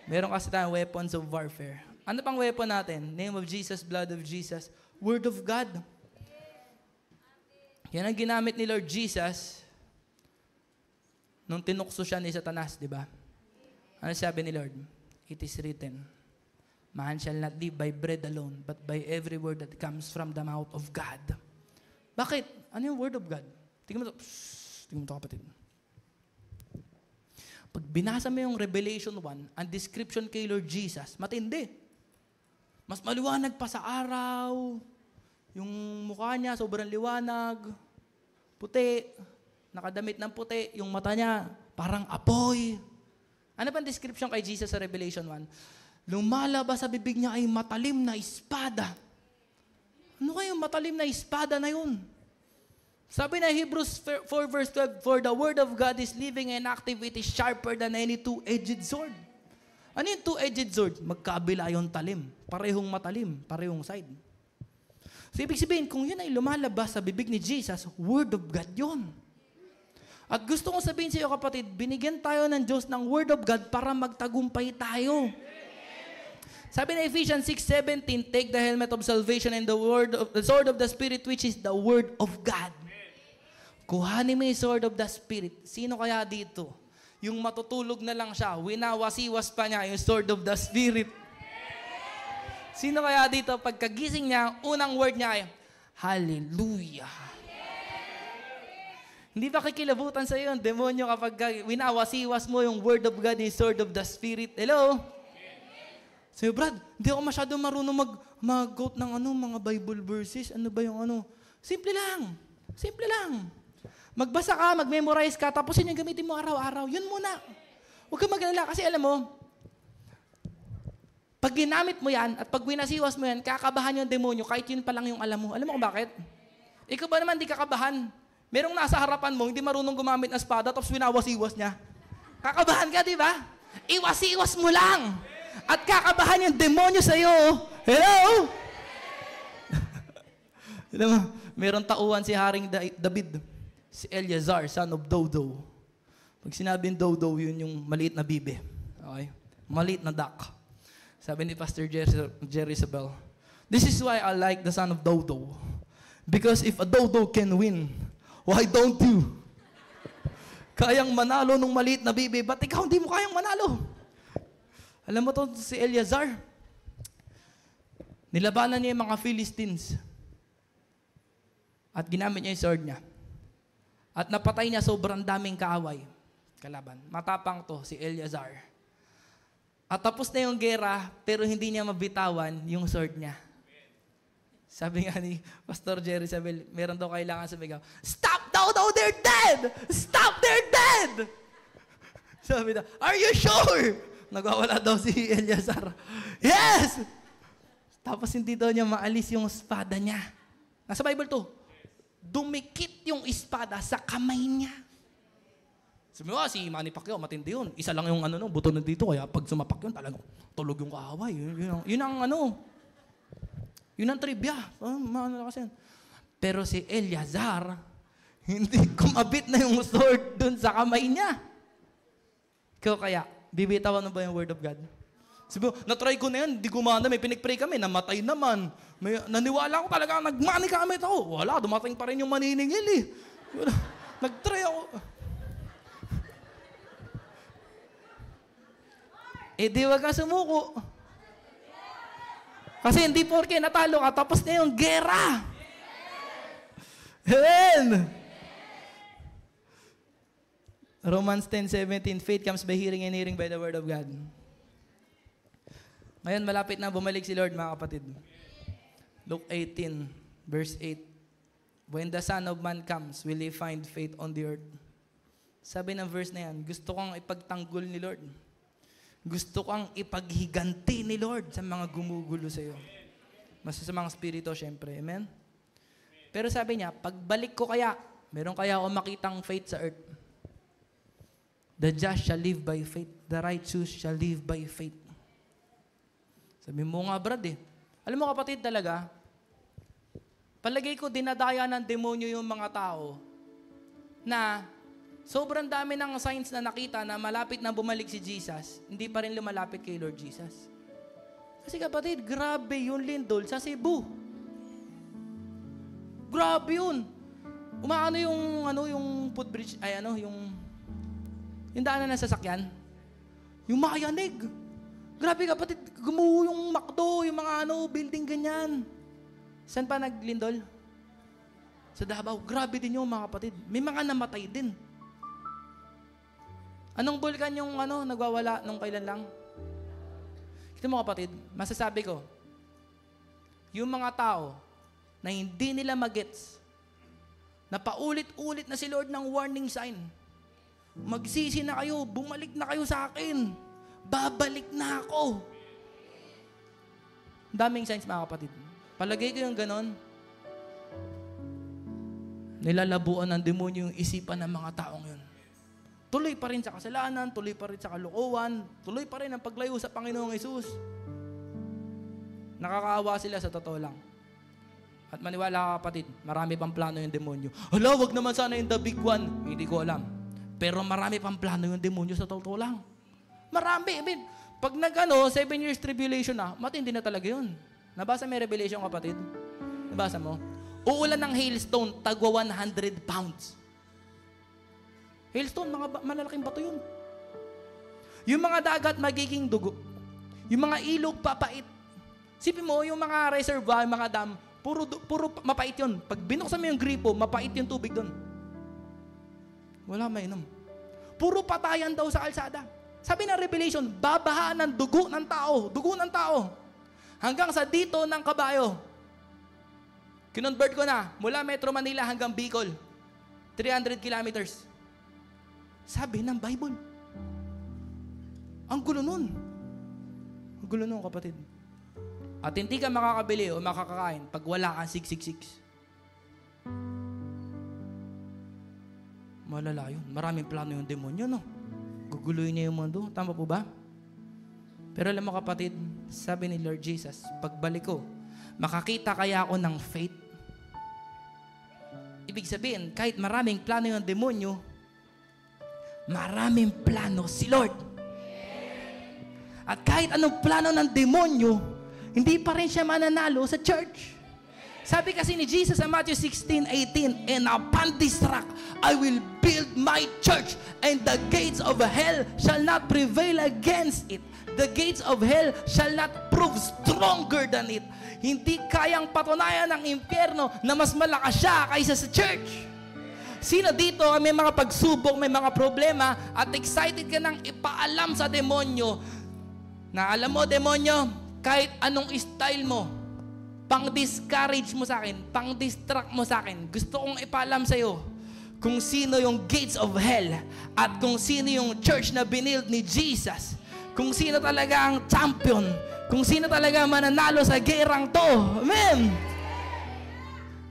Meron kasi tayong weapons of warfare. Ano pang weapon natin? Name of Jesus, blood of Jesus, Word of God. Yan ang ginamit ni Lord Jesus nung tinukso siya ni Satanas, di ba? Ano sabi ni Lord? It is written, man shall not live by bread alone, but by every word that comes from the mouth of God. Bakit? Ano yung word of God? Tingnan mo to. Tingnan mo to, kapatid. Pag binasa mo yung Revelation 1, ang description kay Lord Jesus, matindi. Mas maliwanag pa sa araw. Yung mukha niya, sobrang liwanag. Puti. Nakadamit ng puti. Yung mata niya, parang apoy. Ano bang description kay Jesus sa Revelation 1? Lumalabas sa bibig niya ay matalim na espada. Ano kayong matalim na espada na yun? Sabi na Hebrews 4 verse 12, for the word of God is living and active, it is sharper than any two-edged sword. Ano yung two-edged sword? Magkabila yung talim. Parehong matalim, parehong side. So, ibig sabihin, kung yun ay lumalabas sa bibig ni Jesus, word of God yun. At gusto kong sabihin sa iyo, kapatid, binigyan tayo ng Diyos ng word of God para magtagumpay tayo. Sabi na Ephesians 6:17, take the helmet of salvation and the sword of the Spirit, which is the word of God. Kuhanin mo yung sword of the Spirit. Sino kaya dito? Yung matutulog na lang siya, winawasiwas pa niya yung sword of the Spirit. Sino kaya dito, pagkagising niya, unang word niya ay, Hallelujah. Hindi ba kikilabutan sa iyo yung demonyo kapag winawasiwas mo yung word of God, yung sword of the Spirit? Hello? Sabi, Brad, hindi ako masyado marunong mag-quote ng mga Bible verses. Ano ba yung ano? Simple lang. Simple lang. Magbasa ka, mag-memorize ka, tapos yun yung gamitin mo araw-araw. Yun muna. Huwag kang mag-alala kasi alam mo, pag ginamit mo yan at pag winasiwas mo yan, kakabahan yung demonyo kahit yun pa lang yung alam mo. Alam mo kung bakit? Ikaw ba naman di kakabahan? Merong nasa harapan mo, hindi marunong gumamit ng espada, tapos winawasiwas niya. Kakabahan ka, di ba? Iwasiwas mo lang. At kakabahan yung demonyo sa'yo. Hello? Alam mo, merong tauhan si Haring David, si Eleazar, son of Dodo. Pag sinabing Dodo, yun yung maliit na bibe. Okay? Maliit na duck. Sabi ni Pastor Jerry Isabel, this is why I like the son of Dodo. Because if a Dodo can win, why don't you? Kayang manalo nung maliit na bibe, ba't ikaw hindi mo kayang manalo? Alam mo to si Eleazar, nilabanan niya yung mga Philistines. At ginamit niya yung sword niya. At napatay niya sobrang daming kaaway. Kalaban. Matapang to, si Eleazar. At tapos na yung gera, pero hindi niya mabitawan yung sword niya. Sabi nga ni Pastor Jerry Isabel, meron daw kailangan sabigaw, stop daw, they're dead! Stop, they're dead! Sabi daw, are you sure? Nagwawala daw si Eleazar. Yes! Tapos hindi daw niya maalis yung espada niya. Nasa Bible to. Dumikit yung espada sa kamay niya. Sabi mo, si Manny Pacquiao, matindi yun. Isa lang yung buto na dito, kaya pag sumapak yun, talagang tulog yung kaaway. Yun ang trivia. Kasi. Pero si Eleazar, hindi kumabit na yung sword dun sa kamay niya. Kaya, bibitawan mo ba yung word of God? Sabi mo, natry ko na yan, di gumana, may pinag-pray kami, namatay naman. Naniwala ko talaga, nagmani kami ito. Wala, dumating pa rin yung maniningil eh. Nag-try ako. Di wag kang sumuko. Kasi hindi porke natalo ka, tapos na yung gera. Amen! Romans 10:17, faith comes by hearing and hearing by the word of God. Ngayon, malapit na bumalik si Lord, mga kapatid. Luke 18, verse 8. When the Son of Man comes, will He find faith on the earth? Sabi ng verse na yan, gusto kong ipagtanggol ni Lord. Gusto kang ipaghiganti ni Lord sa mga gumugulo sa iyo. Mas sa mga spirito, syempre. Amen? Pero sabi niya, pagbalik ko kaya, meron kaya ako makitang faith sa earth. The just shall live by faith. The righteous shall live by faith. Sabi mo nga, Brad eh. Alam mo kapatid talaga, palagay ko dinadaya ng demonyo yung mga tao na sobrang dami ng signs na nakita na malapit na bumalik si Jesus, hindi pa rin lumalapit kay Lord Jesus. Kasi kapatid, grabe yung lindol sa Cebu. Grabe yun. Umaano yung footbridge, yung daanan ng sasakyan. Yung makayanig. Grabe kapatid, gumuho yung McDo, yung mga building ganyan. Saan pa naglindol? Sa Davao. Grabe din yung mga kapatid. May mga namatay din. Anong bulkan yung nagwawala nung kailan lang? Kita mo kapatid, masasabi ko, yung mga tao na hindi nila magets, na paulit-ulit na si Lord ng warning sign, magsisi na kayo, bumalik na kayo sa akin, babalik na ako. Daming signs mga kapatid. Palagay ko yung ganon, nilalabuan ng demonyo yung isipan ng mga taong yun. Tuloy pa rin sa kasalanan, tuloy pa rin sa kalokohan, tuloy pa rin ang paglayo sa Panginoong Hesus. Nakakaawa sila sa totoo lang. At maniwala ka kapatid, marami pang plano yung demonyo. Hala, wag naman sana yung the big one. Hindi ko alam. Pero marami pang plano yung demonyo sa totoo lang. Marami. I mean, pag 7 years tribulation na, matindi na talaga yun. Nabasa may Revelation kapatid? Nabasa mo? Uulan ng hailstone, tagwa 100 pounds. Hailstone, mga malalaking bato yun. Yung mga dagat magiging dugo. Yung mga ilog papait. Sipin mo, yung mga reservoir, yung mga dam, puro mapait yun. Pag binuksan mo yung gripo, mapait yung tubig doon. Wala mainom. Puro patayan daw sa kalsada. Sabi ng Revelation, babahaan ng dugo ng tao. Dugo ng tao. Hanggang sa dito ng kabayo. Kinonvert ko na, mula Metro Manila hanggang Bicol. 300 kilometers. Sabi ng Bible. Ang gulo nun. Ang gulo nun, kapatid. At hindi ka makakabili o makakakain pag wala kang 666. Malala yun. Maraming plano yung demonyo, no? Guguluhin niya yung mundo. Tama po ba? Pero alam mo kapatid, sabi ni Lord Jesus, pagbalik ko, makakita kaya ako ng faith? Ibig sabihin, kahit maraming plano yung demonyo, maraming plano si Lord. At kahit anong plano ng demonyo, hindi pa rin siya mananalo sa church. Sabi kasi ni Jesus sa Matthew 16:18, and upon this rock, I will build my church, and the gates of hell shall not prevail against it. The gates of hell shall not prove stronger than it. Hindi kayang patunayan ng impyerno na mas malakas siya kaysa sa church. Sino dito may mga pagsubok, may mga problema, at excited ka nang ipaalam sa demonyo na alam mo, demonyo, kahit anong style mo, pang-discourage mo sa akin, pang-distract mo sa akin, gusto kong ipaalam sa iyo kung sino yung gates of hell at kung sino yung church na binild ni Jesus, kung sino talaga ang champion, kung sino talaga mananalo sa gerang to. Amen!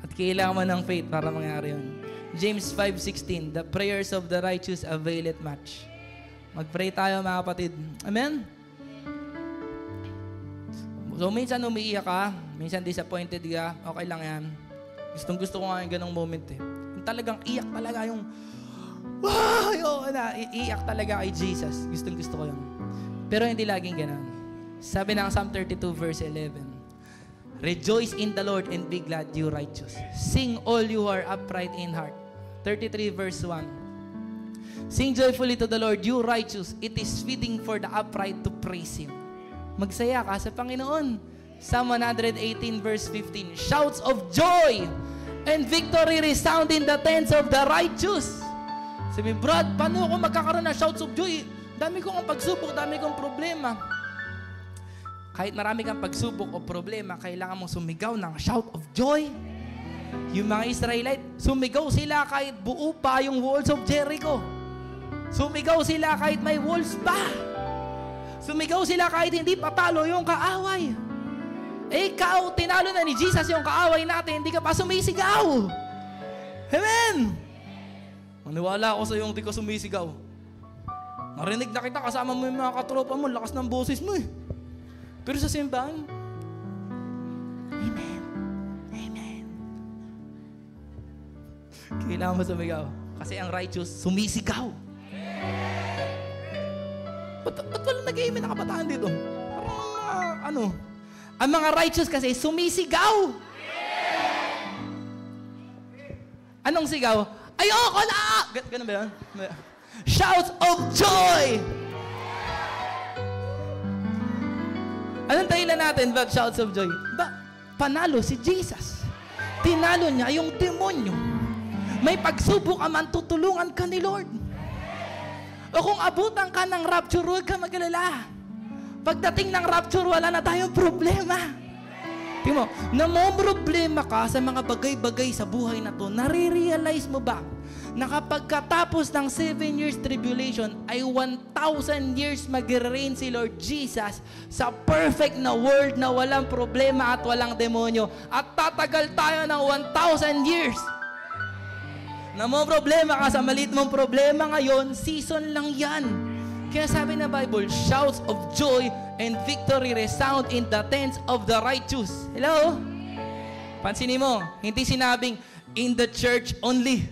At kailangan mo ng faith para mangyari yun. James 5:16, the prayers of the righteous avail it much. Mag-pray tayo mga kapatid. Amen? So, minsan umiiyak ka, minsan disappointed ka, okay lang yan. Gusto ko nga yung ganong moment eh. Yung talagang iyak talaga yung, wow, iiyak talaga kay Jesus. Gusto ko yun. Pero hindi laging ganon. Sabi ng Psalm 32 verse 11, rejoice in the Lord and be glad, you righteous. Sing all you who are upright in heart. 33 verse 1. Sing joyfully to the Lord, you righteous. It is fitting for the upright to praise Him. Magsaya ka sa Panginoon. Psalm 118 verse 15. Shouts of joy and victory resound in the tents of the righteous. Sabi, Brad, paano ako magkakaroon ng shouts of joy? Dami kong pagsubok, dami kong problema. Kahit marami kang pagsubok o problema, kailangan mong sumigaw ng shout of joy. Yung mga Israelite, sumigaw sila kahit buo pa yung walls of Jericho. Sumigaw sila kahit may walls pa. Sumigaw sila kahit hindi patalo yung kaaway. Eh, ikaw, tinalo na ni Jesus yung kaaway natin, hindi ka pa sumisigaw. Amen! Maniwala ako sa yung hindi ka sumisigaw. Narinig na kita, kasama mo yung mga katropa mo, lakas ng boses mo eh. Pero sa simbahan, Amen. Amen. Kailangan mo sumigaw. Kasi ang righteous, sumisigaw. Ba't walang nag-amen na kabataan dito? Parang ang mga righteous kasi sumisigaw. Anong sigaw? Ayoko na! Ganun ba yun? Shouts of joy! Anong dahilan natin about shouts of joy? Panalo si Jesus. Tinalo niya yung demonyo. May pagsubok ka man, tutulungan ka ni Lord. O kung abutan ka ng rapture, huwag ka mag-alala. Pagdating ng rapture, wala na tayong problema. Tingnan mo, namomroblema ka sa mga bagay-bagay sa buhay na to, nare-realize mo ba na kapag katapos ng 7 years tribulation ay 1,000 years mag-reign si Lord Jesus sa perfect na world na walang problema at walang demonyo, at tatagal tayo ng 1,000 years. Namomroblema ka sa maliit mong problema ngayon, season lang yan. Kaya sabi na Bible, shouts of joy and victory resound in the tents of the righteous. Hello? Pansinin mo, hindi sinabing in the church only.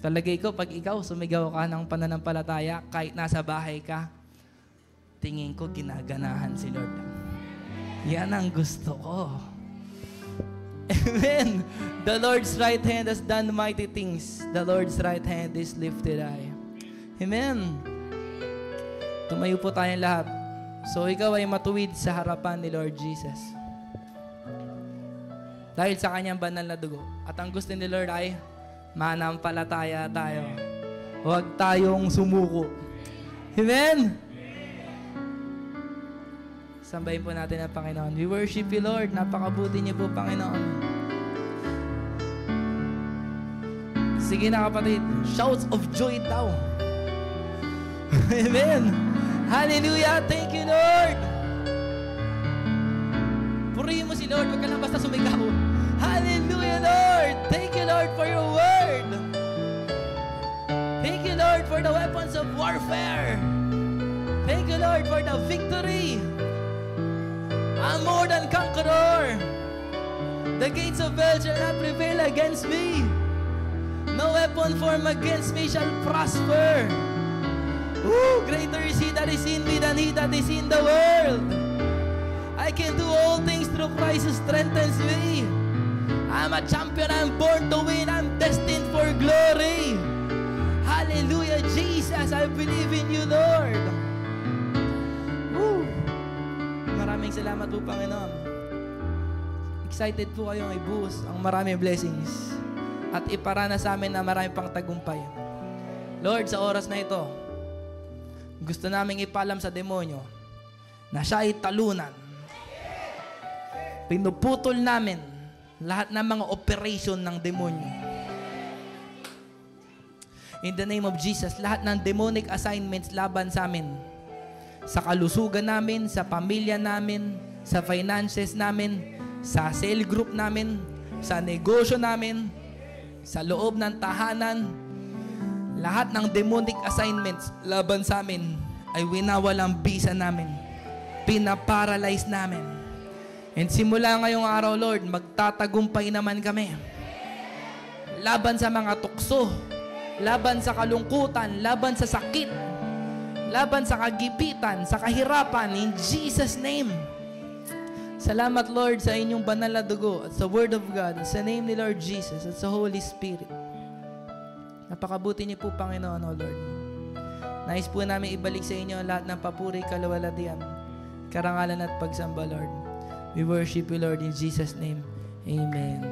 Talagay ko, pag ikaw sumigaw ka ng pananampalataya, kahit nasa bahay ka, tingin ko ginaganahan si Lord. Yan ang gusto ko. Amen. The Lord's right hand has done mighty things. The Lord's right hand is lifted high. Amen. Tumayo po tayong lahat. So ikaw ay matuwid sa harapan ni Lord Jesus. Dahil sa kanyang banal na dugo. At ang gusto ni Lord ay manampalataya tayo. Huwag tayong sumuko. Amen. Sambahin po natin ang Panginoon. We worship you, Lord. Napakabuti niyo po, Panginoon. Sige na, kapatid. Shouts of joy daw. Amen. Hallelujah. Thank you, Lord. Purihin mo si Lord. Huwag ka lang basta sumigaw. Hallelujah, Lord. Thank you, Lord, for your word. Thank you, Lord, for the weapons of warfare. Thank you, Lord, for the victory. I'm more than conqueror. The gates of hell shall not prevail against me. No weapon formed against me shall prosper. Ooh, greater is he that is in me than he that is in the world. I can do all things through Christ who strengthens me. I'm a champion. I'm born to win. I'm destined for glory. Hallelujah, Jesus. I believe in you, Lord. Woo. Maraming salamat po, Panginoon. Excited po kayong ibuhos ang maraming blessings at iparana sa amin na maraming pang tagumpay. Lord, sa oras na ito, gusto naming ipalam sa demonyo na siya ay talunan. Pinuputol namin lahat ng mga operation ng demonyo. In the name of Jesus, lahat ng demonic assignments laban sa amin, sa kalusugan namin, sa pamilya namin, sa finances namin, sa cell group namin, sa negosyo namin, sa loob ng tahanan, lahat ng demonic assignments laban sa amin ay winawalang bisa namin, pinaparalyze namin. And simula ngayong araw, Lord, magtatagumpay naman kami. Laban sa mga tukso, laban sa kalungkutan, laban sa sakit, laban sa kagipitan, sa kahirapan, in Jesus' name. Salamat, Lord, sa inyong banal na dugo at sa Word of God, at sa name ni Lord Jesus at sa Holy Spirit. Napakabuti niyo po, Panginoon, O Lord. Nais po namin ibalik sa inyo lahat ng papuri, kaluwalhatian, karangalan at pagsamba, Lord. We worship you, Lord, in Jesus' name. Amen.